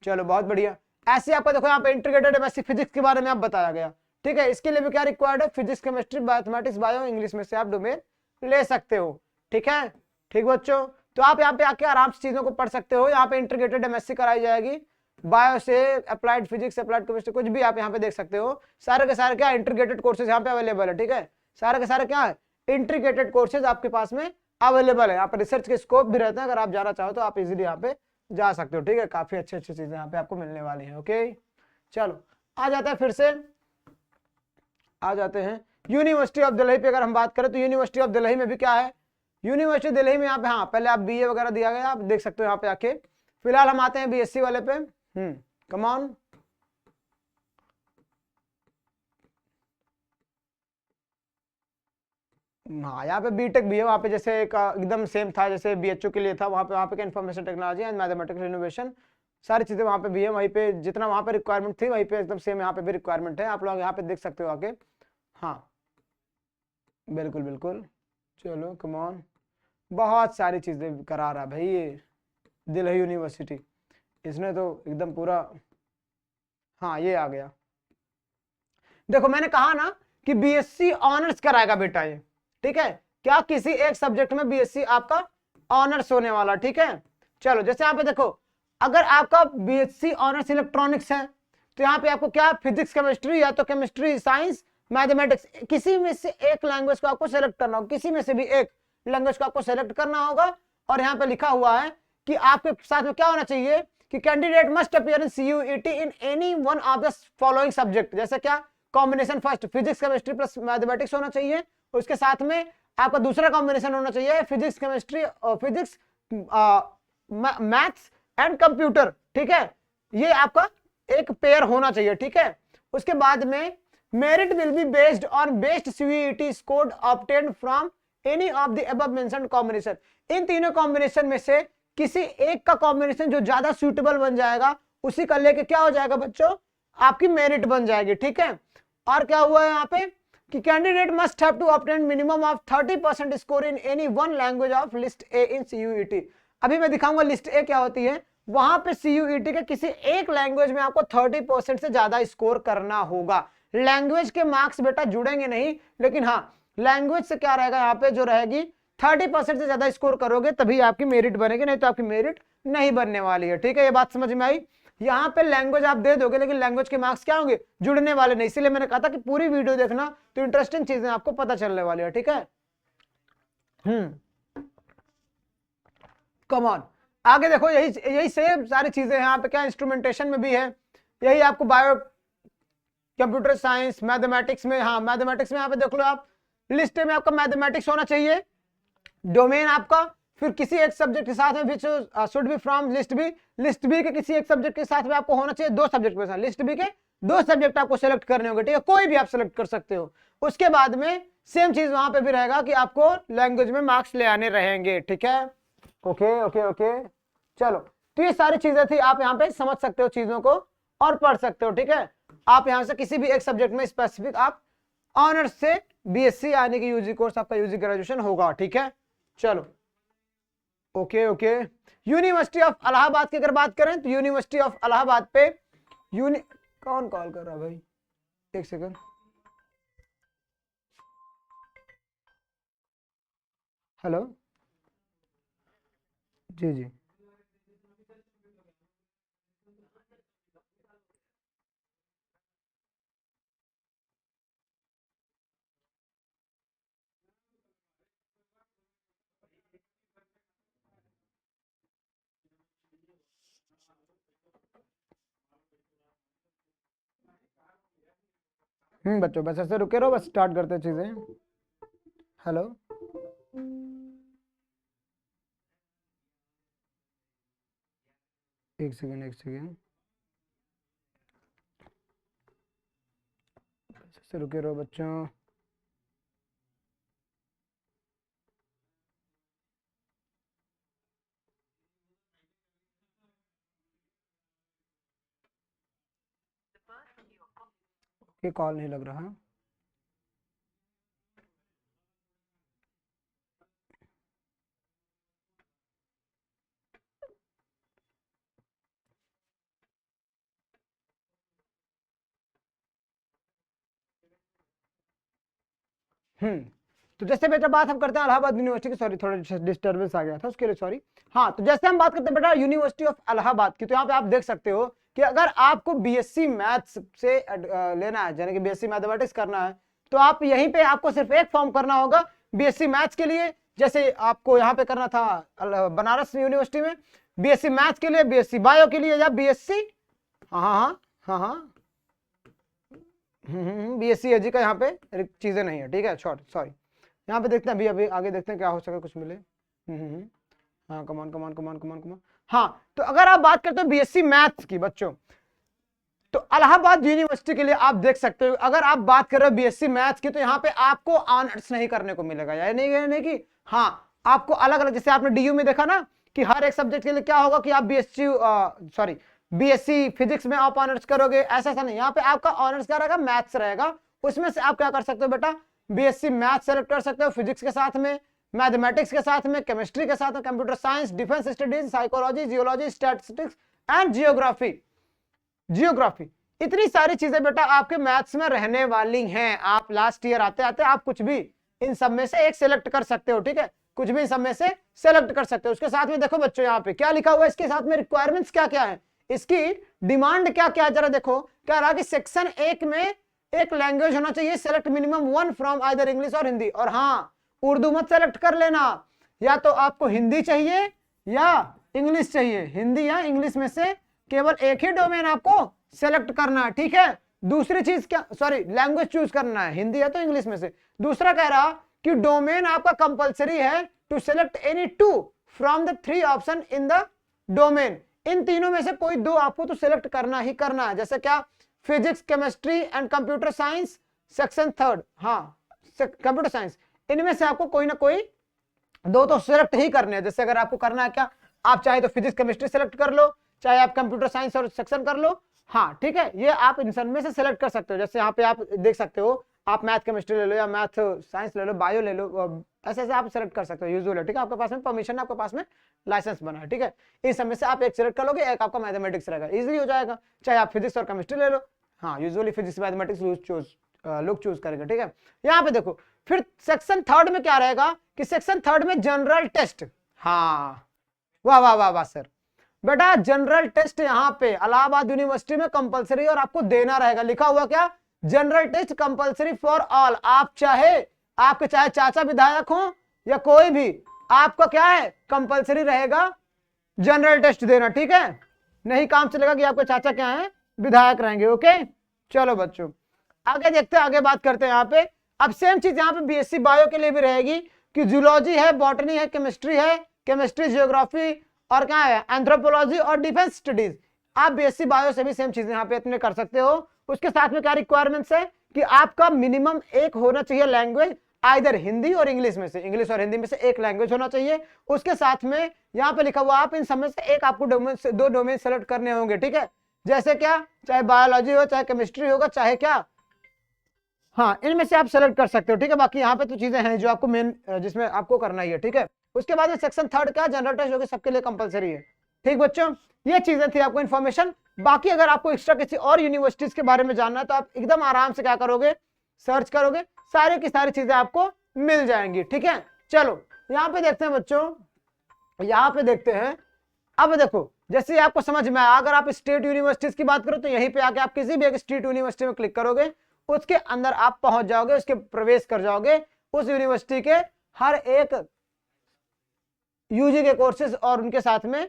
चलो बहुत बढ़िया। ऐसे आपको देखो यहाँ पे इंटीग्रेटेड एमएससी फिजिक्स के बारे में आप बताया गया, ठीक है। इसके लिए भी क्या रिक्वायर्ड है, physics, chemistry, mathematics, bio, English में से आप डोमेन ले सकते हो, ठीक है। ठीक बच्चों, तो आप यहाँ पे आके आराम से चीजों को पढ़ सकते हो। यहाँ पे इंटीग्रेटेड एमएससी कराई जाएगी, बायो से अप्लाइड फिजिक्स, अप्लाइड केमिस्ट्री, कुछ भी आप यहाँ पे देख सकते हो। सारे के सारे क्या इंटीग्रेटेड कोर्सेज यहाँ पे अवेलेबल है, ठीक है। सारे के सारे क्या है, इंटीग्रेटेड कोर्सेज आपके पास में अवेलेबल है। यहाँ पे रिसर्च के स्कोप भी रहते हैं, अगर आप जाना चाहो तो आप इजीली यहाँ पे जा सकते हो, ठीक है। काफी अच्छी अच्छी चीजें यहाँ पे आपको मिलने वाली हैं, ओके। चलो आ जाता है, फिर से आ जाते हैं यूनिवर्सिटी ऑफ दिल्ली पे। अगर हम बात करें तो यूनिवर्सिटी ऑफ दिल्ली में भी क्या है, यूनिवर्सिटी दिल्ली में यहाँ पे, हाँ पहले आप बीए वगैरह दिया गया, आप देख सकते हो यहाँ पे आके। फिलहाल हम आते हैं बीएससी वाले पे, कम ऑन। हाँ, यहाँ पे बीटेक भी है, वहाँ पे जैसे एक एकदम सेम था जैसे बीएचयू के लिए था, वहाँ पे information technology and mathematics innovation, सारी चीजें वहाँ पे भी है, वहीं पे जितना वहाँ पे रिक्वायरमेंट थी वहीं पे एकदम सेम यहाँ पे भी रिक्वायरमेंट है, आप लोग यहाँ पे देख सकते हो आगे। हाँ बिल्कुल बिल्कुल, चलो कम ऑन, बहुत सारी चीजें करा रहा भाई ये दिल्ली यूनिवर्सिटी, इसने तो एकदम पूरा। हाँ ये आ गया, देखो मैंने कहा ना कि बीएससी ऑनर्स कराएगा बेटा ये, ठीक है, क्या किसी एक सब्जेक्ट में बीएससी आपका ऑनर्स होने वाला, ठीक है। चलो जैसे यहाँ पे देखो, अगर आपका बीएससी ऑनर्स इलेक्ट्रॉनिक्स है तो यहाँ पे आपको क्या फिजिक्स केमिस्ट्री, या तो केमिस्ट्री साइंस मैथमेटिक्स, किसी में से एक लैंग्वेज को आपको सेलेक्ट करना होगा, किसी में से भी एक लैंग्वेज को आपको सेलेक्ट करना होगा। और यहाँ पे लिखा हुआ है कि आपके साथ में क्या होना चाहिए कि candidate must appear in CUET in any one of the following subject, जैसे क्या combination first physics chemistry plus mathematics होना चाहिए, उसके साथ में आपका दूसरा कॉम्बिनेशन होना चाहिए फिजिक्स केमिस्ट्री और फिजिक्स मैथ्स एंड कंप्यूटर, ठीक है, ये आपका एक पेयर होना चाहिए, ठीक है। उसके बाद में merit will be based on best CUET score obtained from any of the above mentioned combination, इन तीनों कॉम्बिनेशन में से किसी एक का कॉम्बिनेशन जो ज्यादा सुटेबल बन जाएगा उसी का लेके क्या हो जाएगा बच्चों, आपकी मेरिट बन जाएगी, ठीक है। और क्या हुआ है यहाँ पे कि candidate must have to obtain minimum of 30% score in any one language of list A in CUET. अभी मैं दिखाऊंगा लिस्ट ए क्या होती है, वहां पे सीयूईटी के किसी एक लैंग्वेज में आपको 30% से ज्यादा स्कोर करना होगा। लैंग्वेज के मार्क्स बेटा जुड़ेंगे नहीं, लेकिन हाँ लैंग्वेज से क्या रहेगा यहाँ पे जो रहेगी 30% से ज्यादा स्कोर करोगे तभी आपकी मेरिट बनेगी, नहीं तो आपकी मेरिट नहीं बनने वाली है, ठीक है। ये बात समझ में आई, यहाँ पे लैंग्वेज आप दे दोगे लेकिन लैंग्वेज के मार्क्स क्या होंगे, जुड़ने वाले नहीं, इसीलिए मैंने कहा था कि पूरी वीडियो देखना तो इंटरेस्टिंग चीजें आपको पता चलने वाली है, ठीक है। कम ऑन, आगे देखो, यही यही सेम सारी चीजें हैं यहाँ पे, क्या इंस्ट्रूमेंटेशन में भी है, यही आपको बायो कंप्यूटर साइंस मैथमेटिक्स में, हाँ मैथमेटिक्स में यहाँ पे देख लो आप, लिस्ट में आपका मैथमेटिक्स होना चाहिए, डोमेन आपका, फिर किसी एक सब्जेक्ट के साथ में which should be from list B के किसी एक सब्जेक्ट के साथ में आपको होना चाहिए, दो सब्जेक्ट के साथ, लिस्ट बी के दो सब्जेक्ट आपको सेलेक्ट करने होंगे, ठीक है, कोई भी आप सेलेक्ट कर सकते हो। उसके बाद में सेम चीज वहां पे भी रहेगा कि आपको लैंग्वेज में मार्क्स ले आने रहेंगे, ठीक है। ओके ओके ओके, चलो तो ये सारी चीजें थी, आप यहाँ पे समझ सकते हो चीजों को और पढ़ सकते हो, ठीक है। आप यहाँ से किसी भी एक सब्जेक्ट में स्पेसिफिक आप ऑनर्स से बीएससी यानी कि यूजी कोर्स आपका यूजी ग्रेजुएशन होगा, ठीक है। चलो okay okay, university of Allahabad की अगर बात करें तो यूनिवर्सिटी ऑफ इलाहाबाद पे कौन कॉल कर रहा भाई, एक सेकंड, हेलो, जी जी, बच्चों बस ऐसे रुके रहो, बस स्टार्ट करते चीजें। हेलो, एक सेकंड एक सेकंड, बस ऐसे रुके रहो बच्चों। ये कॉल नहीं लग रहा, तो जैसे बेटा बात हम करते हैं इलाहाबाद यूनिवर्सिटी की, सॉरी थोड़ा डिस्टर्बेंस आ गया था उसके लिए सॉरी। हाँ तो जैसे हम बात करते हैं बेटा यूनिवर्सिटी ऑफ इलाहाबाद की, तो यहाँ पे आप देख सकते हो कि अगर आपको बीएससी मैथ्स से लेना है यानी कि बीएससी मैथमेटिक्स करना है तो आप यहीं पे आपको सिर्फ एक फॉर्म करना होगा बीएससी मैथ्स के लिए, जैसे आपको यहाँ पे करना था बनारस यूनिवर्सिटी में बीएससी मैथ्स के लिए, बीएससी बायो के लिए, या बीएससी हाँ हाँ हाँ हाँ बीएससी एजी का यहाँ पे चीजें नहीं है, ठीक है, सॉरी यहाँ पे देखते हैं अभी अभी आगे देखते हैं क्या हो सके कुछ मिले। हाँ कमान कमान कमान कमान कमान, हाँ तो अगर आप बात करते हो बीएससी मैथ्स की बच्चों, तो इलाहाबाद यूनिवर्सिटी के लिए आप देख सकते हो, अगर आप बात कर रहे हो बीएससी मैथ्स की, तो यहाँ पे आपको ऑनर्स नहीं करने को मिलेगा, यानी कि हाँ आपको अलग अलग, जैसे आपने डीयू में देखा ना कि हर एक सब्जेक्ट के लिए क्या होगा कि आप बीएससी फिजिक्स में आप ऑनर्स करोगे, ऐसा ऐसा नहीं, यहाँ पे आपका ऑनर्स क्या रहेगा, मैथ्स रहेगा। उसमें से आप क्या कर सकते हो बेटा, बीएससी मैथ्स सेलेक्ट कर सकते हो, फिजिक्स के साथ में, मैथमेटिक्स के साथ में, केमिस्ट्री के साथ में, computer science, defence studies, psychology, geology, statistics and geography. इतनी सारी चीजें बेटा आपके मैथ्स में रहने वाली हैं। आप लास्ट ईयर आते आते आप कुछ भी इन सब में से एक सिलेक्ट कर सकते हो, ठीक है, कुछ भी इन सब में से सेलेक्ट कर सकते हो। उसके साथ में देखो बच्चों यहाँ पे क्या लिखा हुआ है, इसके साथ में रिक्वायरमेंट्स क्या क्या है, इसकी डिमांड क्या क्या है, जरा देखो क्या रहा कि सेक्शन 1 में एक लैंग्वेज होना चाहिए, select minimum 1 from either English और हिंदी। और हाँ, उर्दू मत सेलेक्ट कर लेना, या तो आपको हिंदी चाहिए या इंग्लिश चाहिए, हिंदी या इंग्लिश में से केवल एक ही डोमेन आपको सेलेक्ट करना है, ठीक है। दूसरी चीज क्या, सॉरी लैंग्वेज चूज करना है, हिंदी है तो इंग्लिश में से। दूसरा कह रहा कि डोमेन आपका कंपलसरी है to select any 2 from the 3 option in the domain. इन तीनों में से कोई 2 आपको तो सिलेक्ट करना ही करना है, जैसे क्या, physics, chemistry and computer science section 3, हाँ कंप्यूटर साइंस, इनमें से आपको कोई ना कोई 2 तो सिलेक्ट ही करने हैं। जैसे अगर आपको करना है क्या, आप चाहे तो फिजिक्स केमिस्ट्री सेलेक्ट कर लो, चाहे आप कंप्यूटर साइंस और सेक्शन कर लो, हाँ ठीक है, ये आप इन सब में से सिलेक्ट कर सकते हो। जैसे यहाँ पे आप देख सकते हो, आप मैथ केमिस्ट्री ले लो या मैथ साइंस ले लो, बायो ले लो, ऐसे ऐसे आप सेलेक्ट कर सकते हो यूजुअली, ठीक है। आपके पास में परमिशन, आपके पास में लाइसेंस बना है, ठीक है। इस सब में से आप एक सिलेक्ट कर लोगे, एक आपका मैथमेटिक्स रहेगा, इजीली हो जाएगा। चाहे आप फिजिक्स और केमिस्ट्री ले लो, हाँ यूजुअली फिजिक्स मैथमेटिक्स लोग चूज करेंगे, ठीक है। यहाँ पे देखो फिर सेक्शन 3 में क्या रहेगा कि सेक्शन 3 में जनरल टेस्ट, हाँ वाह वाह वाह वाह सर, बेटा जनरल टेस्ट यहाँ पे इलाहाबाद यूनिवर्सिटी में कंपलसरी और आपको देना रहेगा। लिखा हुआ क्या, general test compulsory for all. आप आपके चाहे चाचा विधायक हो या कोई भी, आपका क्या है, कंपलसरी रहेगा जनरल टेस्ट देना, ठीक है। नहीं काम चलेगा कि आपके चाचा क्या है, विधायक रहेंगे, ओके। चलो बच्चों आगे देखते हैं, आगे बात करते हैं। यहाँ पे अब सेम चीज यहाँ पे बीएससी बायो के लिए भी रहेगी कि जूलॉजी है, बॉटनी है, केमिस्ट्री, जियोग्राफी और क्या है, एंथ्रोपोलॉजी और डिफेंस स्टडीज। आप बीएससी बायो से भी सेम चीजें यहाँ पे इतने कर सकते हो। उसके साथ में क्या रिक्वायरमेंट्स है कि आपका मिनिमम एक होना चाहिए लैंग्वेज, आइदर हिंदी और इंग्लिश में से, इंग्लिश और हिंदी में से एक लैंग्वेज होना चाहिए। उसके साथ में यहाँ पे लिखा हुआ आप इन सब में से एक आपको डोमेन से 2 डोमेन सेलेक्ट करने होंगे, ठीक है। जैसे क्या, चाहे बायोलॉजी हो, चाहे केमिस्ट्री होगा, चाहे क्या, हाँ इनमें से आप सेलेक्ट कर सकते हो, ठीक है। बाकी यहाँ पे तो चीजें हैं जो आपको मेन जिसमें आपको करना ही है, ठीक है। उसके बाद में सेक्शन 3 क्या, जनरल टेस्ट जो कि सबके लिए कंपलसरी है, ठीक बच्चों। ये चीजें थी आपको इन्फॉर्मेशन। बाकी अगर आपको एक्स्ट्रा किसी और यूनिवर्सिटीज के बारे में जानना है तो आप एकदम आराम से क्या करोगे, सर्च करोगे, सारी की सारी चीजें आपको मिल जाएंगी, ठीक है। चलो यहाँ पे देखते हैं बच्चों, यहाँ पे देखते हैं। अब देखो जैसे आपको समझ में आया, अगर आप स्टेट यूनिवर्सिटीज की बात करो तो यहीं पे आके आप किसी भी एक स्टेट यूनिवर्सिटी में क्लिक करोगे, उसके अंदर आप पहुंच जाओगे, उसके प्रवेश कर जाओगे, उस यूनिवर्सिटी के हर एक यूजी के कोर्सेज और उनके साथ में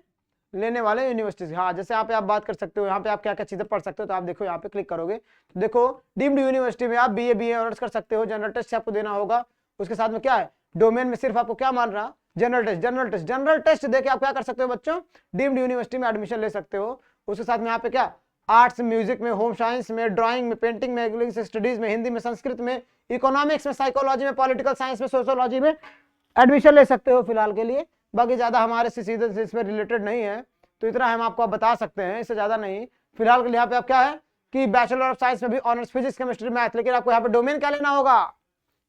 लेने वाले यूनिवर्सिटीज। हाँ जैसे यहाँ पे आप बात कर सकते हो, यहाँ पे आप क्या क्या चीजें पढ़ सकते हो, तो आप देखो यहाँ पे क्लिक करोगे तो देखो डीम्ड यूनिवर्सिटी में आप बीए ऑनर्स कर सकते हो, जनरल टेस्ट आपको देना होगा। उसके साथ में क्या है, डोमेन में सिर्फ आपको क्या मान रहा, जनरल टेस्ट देके आप क्या कर सकते हो बच्चों, डीम्ड यूनिवर्सिटी में एडमिशन ले सकते हो। उसके साथ में यहाँ पे क्या, आर्ट्स, म्यूजिक में, होम साइंस में, ड्राइंग में, पेंटिंग में, इंग्लिश स्टडीज में, हिंदी में, संस्कृत में, इकोनॉमिक्स में, साइकोलॉजी में, पॉलिटिकल साइंस में, सोशियोलॉजी में एडमिशन ले सकते हो फिलहाल के लिए। बाकी ज्यादा हमारे से सीधे इसमें रिलेटेड नहीं है, तो इतना हम आपको बता सकते हैं, इससे ज्यादा नहीं। फिलहाल के लिए यहाँ पे आप क्या है कि बैचलर ऑफ साइंस में भी ऑनर्स फिजिक्स केमिस्ट्री मैथ, लेकिन आपको यहाँ पे डोमेन क्या लेना होगा,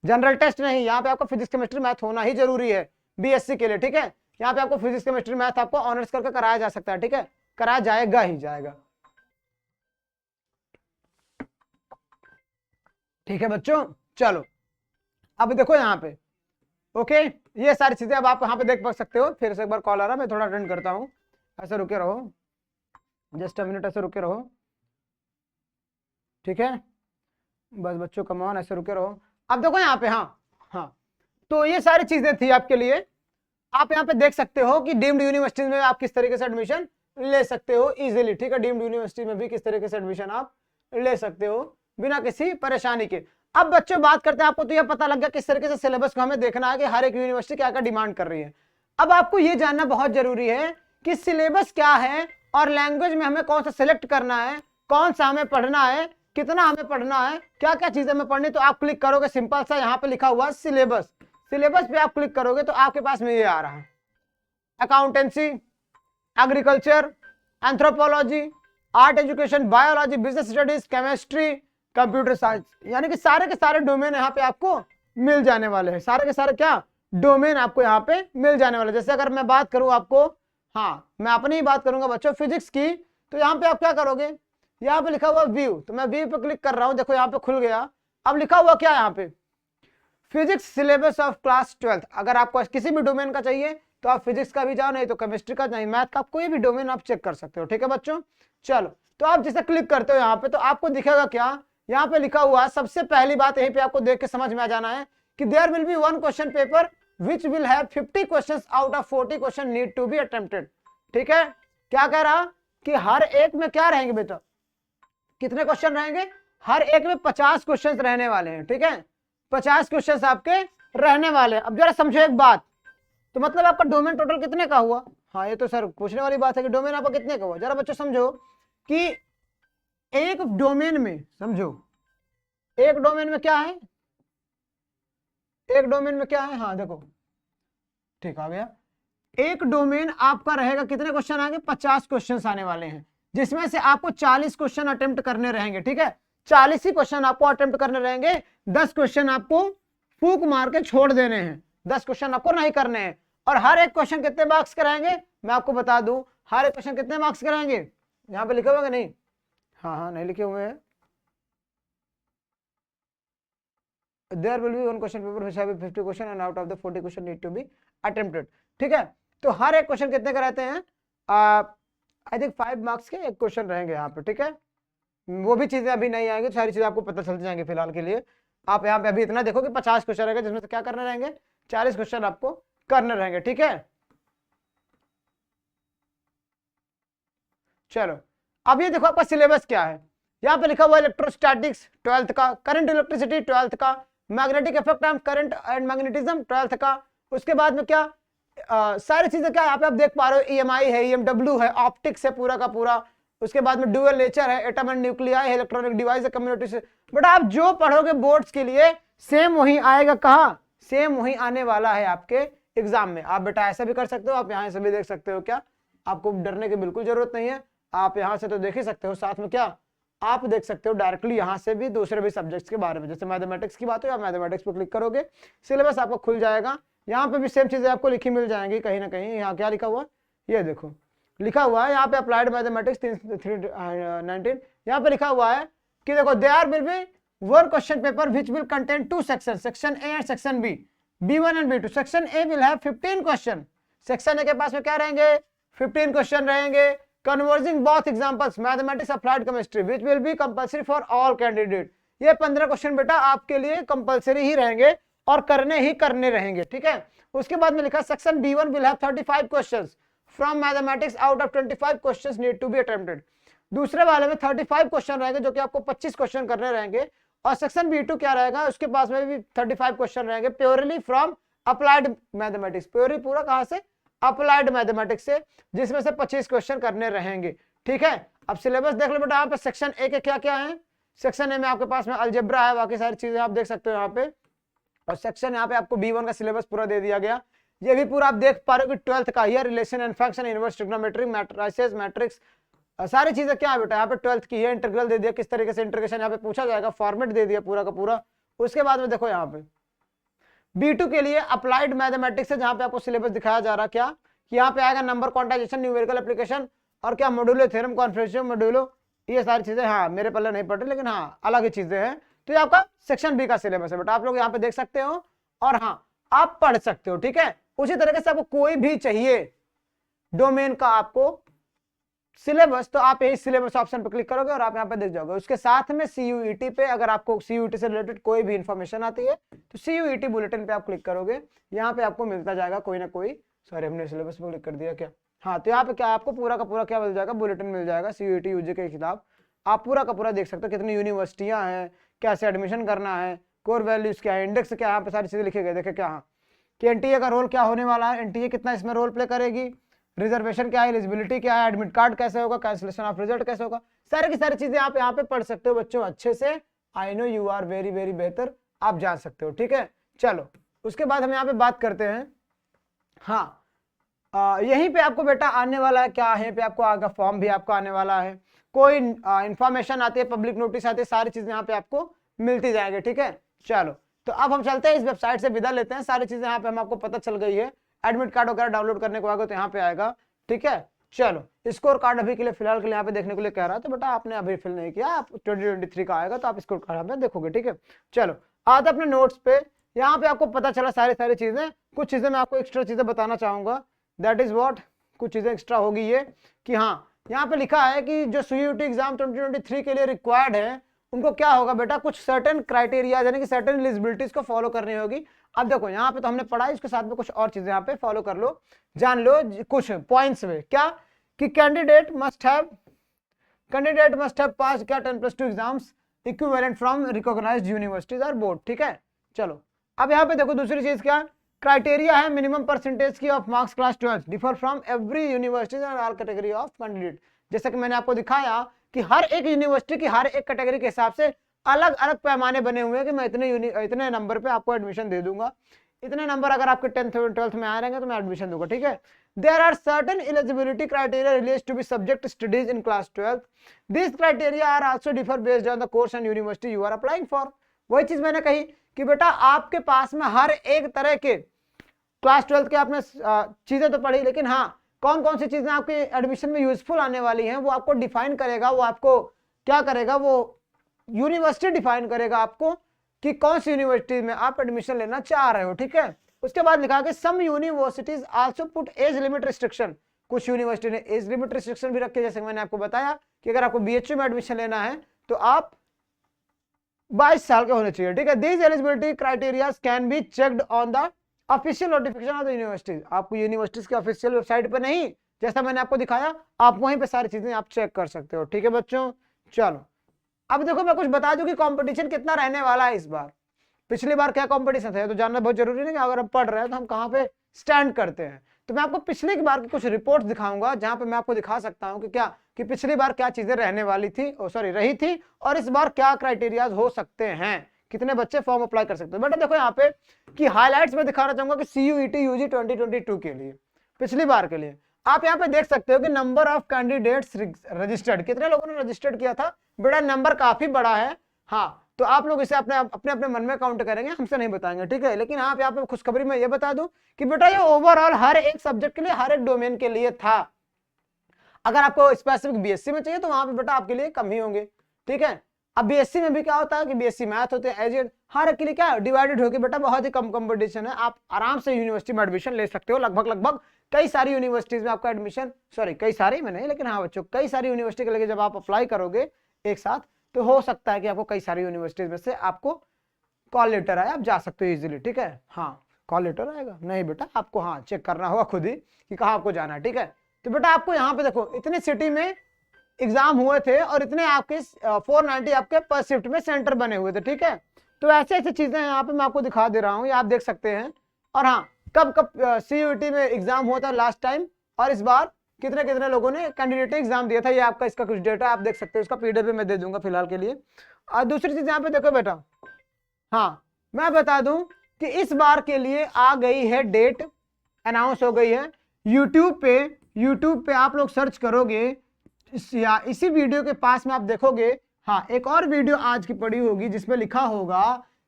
जनरल टेस्ट नहीं, यहाँ पे आपको फिजिक्स केमिस्ट्री मैथ होना ही जरूरी है बीएससी के लिए, ठीक है। यहाँ पे आपको फिजिक्स केमिस्ट्री मैथ आपको ऑनर्स करके कराया जा सकता है, ठीक है, कराया जाएगा ही जाएगा, ठीक है बच्चों। चलो अब देखो यहाँ पे, ओके, ये सारी चीजें अब आप यहाँ पे देख सकते हो। फिर से एक बार कॉल आ रहा है, मैं थोड़ा अटेंड करता हूँ, ऐसे रुके रहो, जस्ट अ मिनट, ऐसे रुके रहो, ठीक है। बस बच्चों कम ऑन, ऐसे रुके रहो। अब देखो यहाँ पे, हाँ तो ये सारी चीजें थी आपके लिए। आप यहाँ पे देख सकते हो कि डीम्ड यूनिवर्सिटी में आप किस तरीके से एडमिशन ले सकते हो इजीली, ठीक है। डीम्ड यूनिवर्सिटी में भी किस तरीके से एडमिशन आप ले सकते हो बिना किसी परेशानी के। अब बच्चों बात करते हैं, आपको तो यह पता लग गया किस तरीके से सिलेबस को हमें देखना है कि हर एक यूनिवर्सिटी क्या क्या डिमांड कर रही है। अब आपको यह जानना बहुत जरूरी है कि सिलेबस क्या है और लैंग्वेज में हमें कौन सा सिलेक्ट करना है, कौन सा हमें पढ़ना है, कितना हमें पढ़ना है, क्या क्या चीजें हमें पढ़नी, तो आप क्लिक करोगे सिंपल सा यहाँ पे लिखा हुआ सिलेबस, सिलेबस पे आप क्लिक करोगे तो आपके पास में ये आ रहा है, accountancy, agriculture, anthropology, art education, biology, business studies, chemistry, computer science, यानी कि सारे के सारे डोमेन यहाँ पे आपको मिल जाने वाले हैं, सारे के सारे क्या डोमेन आपको यहाँ पे मिल जाने वाले। जैसे अगर मैं बात करूं आपको, हाँ मैं अपनी ही बात करूंगा बच्चों फिजिक्स की, तो यहाँ पे आप क्या करोगे, यहाँ पे लिखा हुआ व्यू, तो मैं व्यू पे क्लिक कर रहा हूं, देखो यहाँ पे खुल गया। अब लिखा हुआ क्या यहाँ पे, फिजिक्स सिलेबस ऑफ क्लास 12। अगर आपको किसी भी डोमेन का चाहिए तो आप फिजिक्स का भी जाओ, नहीं तो केमिस्ट्री का, नहीं मैथ का, कोई भी डोमेन आप चेक कर सकते हो। ठीक है बच्चों, चलो तो आप जैसे क्लिक करते हो यहाँ पे तो आपको दिखेगा क्या, यहाँ पे लिखा हुआ है, सबसे पहली बात यहीं पे आपको देख के समझ में आ जाना है कि there will be one question paper which will have 50 questions out of 40 question need to be attempted. ठीक है, क्या कह रहा कि हर एक में क्या रहेंगे बेटा, कितने क्वेश्चन रहेंगे, हर एक में 50 क्वेश्चन रहने वाले हैं। ठीक है, 50 क्वेश्चन आपके रहने वाले हैं। अब जरा समझो एक बात, तो मतलब आपका डोमेन टोटल कितने का हुआ, हाँ ये तो सर पूछने वाली बात है कि डोमेन आपका कितने का हुआ। जरा बच्चों समझो कि एक डोमेन में, समझो एक डोमेन में क्या है, एक डोमेन में क्या है, हाँ देखो ठीक आ गया, एक डोमेन आपका रहेगा, कितने क्वेश्चन आएंगे, 50 क्वेश्चन आने वाले हैं, जिसमें से आपको 40 क्वेश्चन अटेम्प्ट करने रहेंगे। ठीक है, 40 ही क्वेश्चन आपको अटेम्प्ट करने रहेंगे, 10 क्वेश्चन आपको फूक मार के छोड़ देने हैं, 10 क्वेश्चन आपको नहीं करने हैं। और हर एक क्वेश्चन कितने मार्क्स कराएंगे, मैं आपको बता दूं, हर एक क्वेश्चन कितने मार्क्स कराएंगे, यहाँ पे लिखे हुए हैं नहीं, हाँ हाँ नहीं लिखे हुए हैं, there will be one question paper which have 50 question and out of the 40 question need to be attempted। ठीक है, तो हर एक क्वेश्चन कितने का रहते हैं, आई थिंक 5 मार्क्स के एक क्वेश्चन रहेंगे यहाँ पे। ठीक है, वो भी चीजें अभी नहीं आएंगी, सारी चीजें आपको पता चल जाएंगे। फिलहाल के लिए आप यहाँ पे अभी इतना देखो कि 50 क्वेश्चन रहेंगे, जिसमें से क्या करने रहेंगे, 40 क्वेश्चन आपको करने रहेंगे। ठीक है, चलो अब ये देखो आपका सिलेबस क्या है, यहाँ पे लिखा हुआ इलेक्ट्रोस्टैटिक्स 12th का, करंट इलेक्ट्रिसिटी 12th का, magnetic effect of current and magnetism 12th का, उसके बाद में क्या सारी चीजें क्या यहाँ पे आप देख पा रहे हो, ईएमआई है, ईएमडब्ल्यू है, ऑप्टिक्स है पूरा का पूरा, उसके बाद में ड्यूअल नेचर है, एटम एंड न्यूक्लियाई है, इलेक्ट्रॉनिक डिवाइस है, कम्युनिटी से। बट आप जो पढ़ोगे बोर्ड्स के लिए सेम वही आएगा, कहा सेम वही आने वाला है आपके एग्जाम में। आप बेटा ऐसा भी कर सकते हो, आप यहाँ से भी देख सकते हो, क्या आपको डरने की बिल्कुल जरूरत नहीं है, आप यहाँ से तो देख ही सकते हो, साथ में क्या आप देख सकते हो डायरेक्टली यहाँ से भी दूसरे भी सब्जेक्ट्स के बारे में। जैसे मैथमेटिक्स की बात हो, आप मैथमेटिक्स पे क्लिक करोगे, सिलेबस आपको खुल जाएगा, यहाँ पे भी सेम चीजें आपको लिखी मिल जाएंगी कहीं ना कहीं। यहाँ क्या लिखा हुआ, ये देखो लिखा हुआ है यहाँ पे अप्लाइड मैथमेटिक्स 319, यहाँ पे लिखा हुआ है कि देखो there will be one question paper which will contain 2 section, section A and section B, B1 and B2। Section A will have 15 question, section A के पास में क्या रहेंगे, 15 क्वेश्चन रहेंगे, converging both examples mathematics applied chemistry which will be compulsory for all candidate. ये 15 question बेटा आपके लिए कंपल्सरी ही रहेंगे और करने ही करने रहेंगे। ठीक है, उसके बाद में लिखा section B1 will have 35 questions from mathematics out of 25 questions need to be attempted. दूसरे वाले में 35 क्वेश्चन रहेंगे जो कि आपको 25 क्वेश्चन करने रहेंगे। और सेक्शन B2 क्या रहेगा, उसके पास में भी 35 क्वेश्चन रहेंगे purely from applied mathematics, purely पूरा कहां से, अप्लाइड मैथमेटिक्स से, जिसमें से 25 क्वेश्चन करने रहेंगे। ठीक है, अब सिलेबस देख लो बेटा, यहाँ पे सेक्शन ए के क्या क्या है, सेक्शन ए में आपके पास में अलजेब्रा है, बाकी सारी चीजें आप देख सकते हो यहाँ पे। और सेक्शन यहाँ पे आपको B1 का सिलेबस पूरा दे दिया गया, ये भी पूरा आप देख पा रहे हो कि 12th का ये relation and function, inverse trigonometry, matrices, matrix, सारी चीजें क्या है बेटा यहाँ पे 12th की है। इंटीग्रल दे दिया, किस तरीके से इंटीग्रेशन यहाँ पे पूछा जाएगा, फॉर्मेट दे दिया पूरा का पूरा। उसके बाद में देखो यहाँ पे B2 के लिए अप्लाइड मैथमेटिक्स है, जहां पे आपको सिलेबस दिखाया जा रहा क्या कि यहाँ पे आएगा नंबर क्वांटाइजेशन, न्यूमेरिकल एप्लीकेशन, और क्या मॉड्यूलो थ्योरम, कॉन्फ्रेंशियल मॉड्यूलो, ये सारी चीजें हाँ मेरे पल्ले नहीं पढ़ रही, लेकिन हाँ अलग ही चीजें हैं। तो ये आपका सेक्शन बी का सिलेबस है बेटा, आप लोग यहाँ पे देख सकते हो और हाँ आप पढ़ सकते हो। ठीक है, उसी तरीके से आपको कोई भी चाहिए डोमेन का आपको सिलेबस, तो आप यही सिलेबस ऑप्शन पे क्लिक करोगे और आप यहाँ पे देख जाओगे। उसके साथ में CUET पे, अगर आपको CUET से रिलेटेड कोई भी इंफॉर्मेशन आती है तो CUET बुलेटिन पे आप क्लिक करोगे, यहाँ पे आपको मिलता जाएगा कोई ना कोई, सॉरी हमने सिलेबस पे क्लिक कर दिया क्या, हाँ तो यहाँ पे क्या आपको पूरा का पूरा क्या मिल जाएगा, बुलेटिन मिल जाएगा CUET UG के खिलाफ, आप पूरा का पूरा देख सकते हो कितनी यूनिवर्सिटियां हैं, कैसे एडमिशन करना है, कोर वैल्यूज क्या है, इंडेक्स क्या है, यहाँ पे सारी चीजें लिखे गए। देखे क्या हाँ कि एनटीए का रोल क्या होने वाला है, एनटीए कितना इसमें रोल प्ले करेगी, रिजर्वेशन क्या है, एलिजिबिलिटी क्या है, एडमिट कार्ड कैसे होगा, कैंसिलेशन ऑफ रिजल्ट कैसे होगा, सारी की सारी चीजें आप यहाँ पे पढ़ सकते हो बच्चों अच्छे से। I know you are very very बेहतर, आप जान सकते हो, ठीक है। चलो उसके बाद हम यहाँ पे बात करते हैं, हाँ यहीं पे आपको बेटा आने वाला है क्या, यहीं पे आपको आगे फॉर्म भी आपको आने वाला है, कोई इंफॉर्मेशन आती है, पब्लिक नोटिस आती है, सारी चीजें यहाँ पे आपको मिलती जाएंगी, ठीक है। चलो तो अब हम चलते हैं इस वेबसाइट से विदा लेते हैं, सारी चीजें यहाँ पे हम आपको पता चल गई है। एडमिट कार्ड वगैरह डाउनलोड करने को आगे तो यहाँ पे आएगा, ठीक है। चलो स्कोर कार्ड अभी के लिए फिलहाल के लिए यहाँ पे देखने के लिए कह रहा है, तो बेटा आपने अभी फिल नहीं किया, आप 2023 का आएगा तो आप स्कोर कार्ड यहाँ पे देखोगे, ठीक है। चलो आते अपने नोट्स पे, यहाँ पे आपको पता चला सारी चीजें, कुछ चीजें मैं आपको एक्स्ट्रा चीजें बताना चाहूंगा, दैट इज व्हाट, कुछ चीजें एक्स्ट्रा होगी ये कि हाँ यहाँ पे लिखा है कि जो सीयूईटी एग्जाम 2023 के लिए रिक्वायर्ड है उनको क्या होगा बेटा, कुछ सर्टेन क्राइटेरिया यानी कि सर्टेन एलिजिबिलिटीज को फॉलो करनी होगी। अब देखो यहाँ पे तो हमने पढ़ा, इसके साथ में कुछ और चीजें यहाँ पे फॉलो कर लो, जान लो कुछ पॉइंट्स में, क्या कि कैंडिडेट मस्ट हैव पास क्या 10+2 exams equivalent from recognized universities और बोर्ड, ठीक है। चलो अब यहाँ पे देखो दूसरी चीज क्या क्राइटेरिया है, मिनिमम परसेंटेज की of marks class 12 differ from every university and all category of candidate. जैसा कि मैंने आपको दिखाया कि हर एक यूनिवर्सिटी की हर एक कैटेगरी के हिसाब से अलग अलग पैमाने बने हुए हैं कि मैं इतने नंबर पे आपको एडमिशन दे दूंगा, इतने नंबर अगर आपके 10th और 12th में आ रहेंगे तो मैं एडमिशन दूंगा, ठीक है। There are certain eligibility criteria related to be subject studies in class 12. These criteria are also differ based on the course and university you are applying for. वही चीज मैंने कही कि बेटा आपके पास में हर एक तरह के क्लास 12th के आपने चीजें तो पढ़ी, लेकिन हाँ कौन कौन सी चीजें आपके एडमिशन में यूजफुल आने वाली हैं वो आपको डिफाइन करेगा, वो आपको क्या करेगा, वो यूनिवर्सिटी डिफाइन करेगा आपको कि कौन सी यूनिवर्सिटी में आप एडमिशन लेना चाह रहे हो, ठीक है। उसके बाद लिखा कि some universities also put age limit restriction, कुछ यूनिवर्सिटी ने एज लिमिट रिस्ट्रिक्शन भी रखे, जैसे मैंने आपको बताया कि अगर आपको बीएचयू में एडमिशन लेना है तो आप 22 साल के होने चाहिए, ठीक है। These eligibility criteria can be checked on the official notification of the university, आपको यूनिवर्सिटीज की ऑफिशियल वेबसाइट पर नहीं, जैसा मैंने आपको दिखाया आप वहीं पे सारी चीजें आप चेक कर सकते हो, ठीक है बच्चों। चलो अब देखो मैं कुछ बता दूं कि कंपटीशन कितना रहने वाला है इस बार, पिछली बार क्या कंपटीशन था तो जानना बहुत जरूरी नहीं कि अगर हम पढ़ रहे हैं तो हम कहाँ पे स्टैंड करते हैं। तो मैं आपको पिछली बार की कुछ रिपोर्ट दिखाऊंगा जहां पे मैं आपको दिखा सकता हूं कि क्या कि पिछली बार क्या चीजें रहने वाली थी, रही थी, और इस बार क्या क्राइटेरियाज हो सकते हैं, कितने बच्चे फॉर्म अप्लाई कर सकते हैं। बेटा देखो यहाँ पे कि हाईलाइट्स में दिखाना चाहूंगा कि सीयूईटी यूजी 2022 के लिए, पिछली बार के लिए आप यहाँ पे देख सकते हो कि नंबर ऑफ कैंडिडेट्स रजिस्टर्ड, कितने लोगों ने रजिस्टर्ड किया था, बेटा नंबर काफी बड़ा है, हाँ तो आप लोग इसे अपने अपने मन में काउंट करेंगे, हमसे नहीं बताएंगे, ठीक है। लेकिन आप यहाँ पे खुशखबरी में ये बता दूं कि बेटा ये ओवरऑल हर एक सब्जेक्ट के लिए, हर एक डोमेन के लिए था। अगर आपको स्पेसिफिक बीएससी में चाहिए तो वहां पे बेटा आपके लिए कम ही होंगे, ठीक है। अब बीएससी में भी क्या होता है कि बीएससी मैथ होते हैं, एज हर एक के लिए क्या डिवाइडेड होकर बेटा बहुत ही कम कंपटीशन है, आप आराम से यूनिवर्सिटी में एडमिशन ले सकते हो। लगभग कई सारी यूनिवर्सिटीज में आपका एडमिशन, कई सारी में नहीं, लेकिन हाँ बच्चों कई सारी यूनिवर्सिटी के लिए जब आप अप्लाई करोगे एक साथ तो हो सकता है कि आपको कई सारी यूनिवर्सिटीज में से आपको कॉल लेटर आए, आप जा सकते हो इजीली, ठीक है। हाँ कॉल लेटर आएगा नहीं बेटा, आपको हाँ चेक करना होगा खुद ही कि कहाँ आपको जाना है, ठीक है। तो बेटा आपको यहाँ पे देखो इतने सिटी में एग्जाम हुए थे और इतने आपके 490 आपके पर शिफ्ट में सेंटर बने हुए थे, ठीक है। तो ऐसे ऐसी चीजें यहाँ पे मैं आपको दिखा दे रहा हूँ, ये आप देख सकते हैं। और हाँ कब कब सीयूईटी में एग्जाम हुआ था लास्ट टाइम, और इस बार कितने कितने लोगों ने कैंडिडेट एग्जाम दिया था, ये आपका इसका कुछ डेटा आप देख सकते हो, इसका पीडीएफ में दे दूंगा फिलहाल के लिए। और दूसरी चीज यहाँ पे देखो बेटा, हाँ मैं बता दूं कि इस बार के लिए आ गई है डेट, अनाउंस हो गई है यूट्यूब पे आप लोग सर्च करोगे या इसी वीडियो के पास में आप देखोगे, हाँ एक और वीडियो आज की पड़ी होगी जिसमें लिखा होगा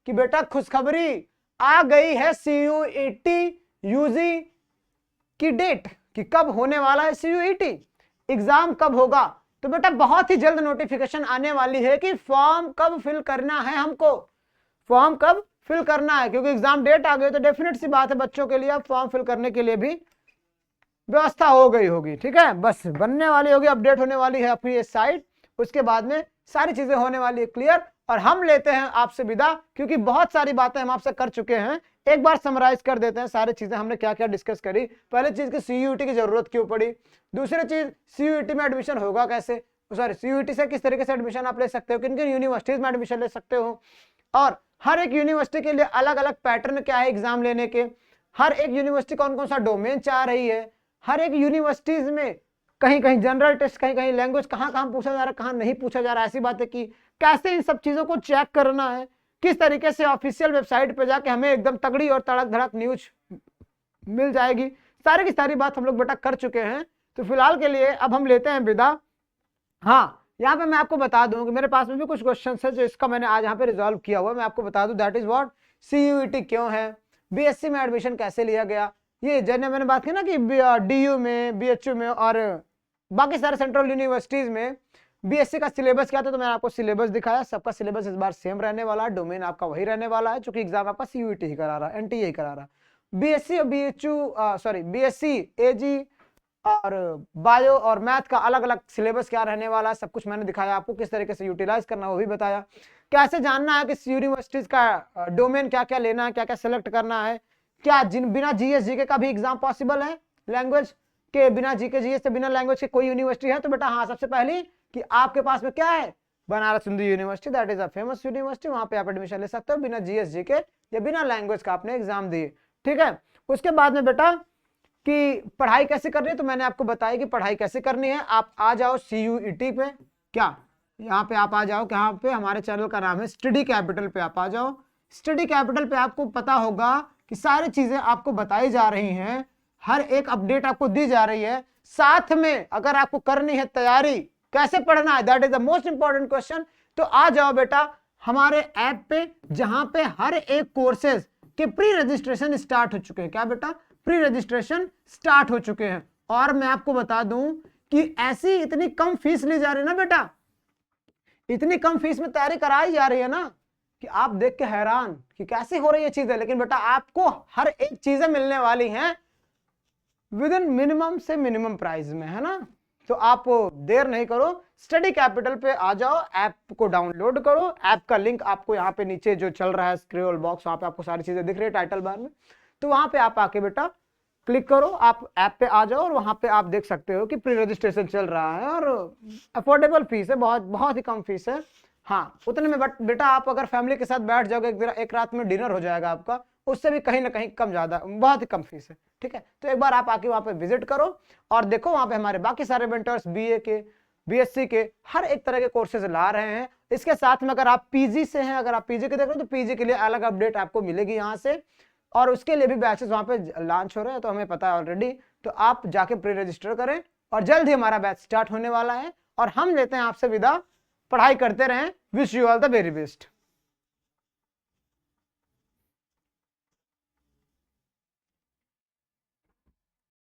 कि बेटा खुशखबरी आ गई है सीयूईटी यूजी की डेट कि कब होने वाला है सीयूईटी एग्जाम, कब होगा। तो बेटा बहुत ही जल्द नोटिफिकेशन आने वाली है कि फॉर्म कब फिल करना है, हमको फॉर्म कब फिल करना है, क्योंकि एग्जाम डेट आ गई तो डेफिनेट सी बात है बच्चों के लिए अब फॉर्म फिल करने के लिए भी व्यवस्था हो गई होगी, ठीक है। बस बनने वाली होगी, अपडेट होने वाली है अपनी ये साइट, उसके बाद में सारी चीजें होने वाली है क्लियर। और हम लेते हैं आपसे विदा, क्योंकि बहुत सारी बातें हम आपसे कर चुके हैं, एक बार समराइज कर देते हैं सारी चीजें हमने क्या क्या डिस्कस करी। पहले चीज की सीयूईटी की जरूरत क्यों पड़ी, दूसरी चीज सीयूईटी में एडमिशन होगा कैसे, सीयूईटी से किस तरीके से एडमिशन आप ले सकते हो, किन किन यूनिवर्सिटीज में एडमिशन ले सकते हो, और हर एक यूनिवर्सिटी के लिए अलग अलग पैटर्न क्या है एग्जाम लेने के, हर एक यूनिवर्सिटी कौन कौन सा डोमेन चाह रही है, हर एक यूनिवर्सिटीज में कहीं कहीं जनरल टेस्ट, कहीं कहीं लैंग्वेज, कहाँ कहाँ पूछा जा रहा है, कहाँ नहीं पूछा जा रहा है, ऐसी बातें की कैसे इन सब चीजों को चेक करना है, किस तरीके से ऑफिशियल वेबसाइट पे जाके हमें एकदम तगड़ी और तड़क धड़क न्यूज मिल जाएगी, सारी की सारी बात हम लोग बेटा कर चुके हैं। तो फिलहाल के लिए अब हम लेते हैं विदा। हाँ, यहाँ पे मैं आपको बता दूं कि मेरे पास में भी कुछ क्वेश्चन है जो इसका मैंने आज यहाँ पे रिजॉल्व किया हुआ, मैं आपको बता दूं। दैट इज व्हाट CUET क्यों है, बीएससी में एडमिशन कैसे लिया गया, ये जैसे मैंने बात की ना कि DU में, BHU में और बाकी सारे सेंट्रल यूनिवर्सिटीज में बीएससी का सिलेबस क्या था, तो मैंने आपको सिलेबस दिखाया। सबका सिलेबस इस बार सेम रहने वाला है, डोमेन आपका वही रहने वाला है, चूंकि एग्जाम आपका CUET ही करा रहा है, NTA ही करा रहा है। बीएससी और BSc AG और बायो और मैथ का अलग अलग सिलेबस क्या रहने वाला है, सब कुछ मैंने दिखाया आपको। किस तरीके से यूटिलाइज करना वो भी बताया। कैसे जानना है कि यूनिवर्सिटीज का डोमेन क्या क्या लेना है, क्या क्या सेलेक्ट करना है, क्या जिन बिना GS GK का भी एग्जाम पॉसिबल है, लैंग्वेज के बिना GK GS से बिना लैंग्वेज के कोई यूनिवर्सिटी है, तो बेटा हाँ, सबसे पहली कि आपके पास में क्या है, Banaras Hindu university, that is a famous university, वहां पे आप एडमिशन ले सकते हो बिना GS GK या बिना लैंग्वेज का आपने एग्जाम दिए। ठीक है, उसके बाद में बेटा कि पढ़ाई कैसे करनी है, तो मैंने आपको बताया कि पढ़ाई कैसे करनी है। आप आ जाओ CUET पे, क्या यहाँ पे आप आ जाओ, यहाँ पे हमारे चैनल का नाम है स्टडी कैपिटल पे आप आ जाओ। स्टडी कैपिटल पे आपको पता होगा कि सारी चीजें आपको बताई जा रही हैं, हर एक अपडेट आपको दी जा रही है। साथ में अगर आपको करनी है तैयारी, कैसे पढ़ना है, that is the most important question, तो आ जाओ बेटा हमारे ऐप पे, जहां पे हर एक कोर्सेज के प्री रजिस्ट्रेशन स्टार्ट हो चुके हैं। क्या बेटा, प्री रजिस्ट्रेशन स्टार्ट हो चुके हैं। और मैं आपको बता दूं कि ऐसी इतनी कम फीस ली जा रही है ना बेटा, इतनी कम फीस में तैयारी कराई जा रही है ना कि आप देख के हैरान कि कैसे हो रही है चीजें। लेकिन बेटा आपको हर एक चीजें मिलने वाली हैं विद इन मिनिमम से मिनिमम प्राइस में, है ना। तो आप देर नहीं करो, स्टडी कैपिटल पे आ जाओ, ऐप को डाउनलोड करो। ऐप का लिंक आपको यहाँ पे नीचे जो चल रहा है स्क्रॉल बॉक्स, वहां पे आपको सारी चीजें दिख रही है टाइटल बार में, तो वहां पे आप आके बेटा क्लिक करो, आप ऐप पे आ जाओ और वहां पे आप देख सकते हो कि प्री रजिस्ट्रेशन चल रहा है और अफोर्डेबल फीस है, बहुत बहुत ही कम फीस है। हाँ, उतने में बट बेटा आप अगर फैमिली के साथ बैठ जाओगे, एक रात में डिनर हो जाएगा आपका, उससे भी कहीं ना कहीं कम, ज्यादा बहुत ही कम फीस है। ठीक है, तो एक बार आप आके वहां पे विजिट करो और देखो, वहां पे हमारे बाकी सारे मेंटर्स BA के, BSc के हर एक तरह के कोर्सेज ला रहे हैं। इसके साथ में अगर आप PG से हैं, अगर आप PG के देख रहे हो, तो PG के लिए अलग अपडेट आपको मिलेगी यहाँ से, और उसके लिए भी बैचेस वहां पे लॉन्च हो रहे हैं, तो हमें पता है ऑलरेडी। तो आप जाके प्री रजिस्टर करें और जल्द ही हमारा बैच स्टार्ट होने वाला है और हम लेते हैं आपसे विदा। पढ़ाई करते रहें, wish you all the very best.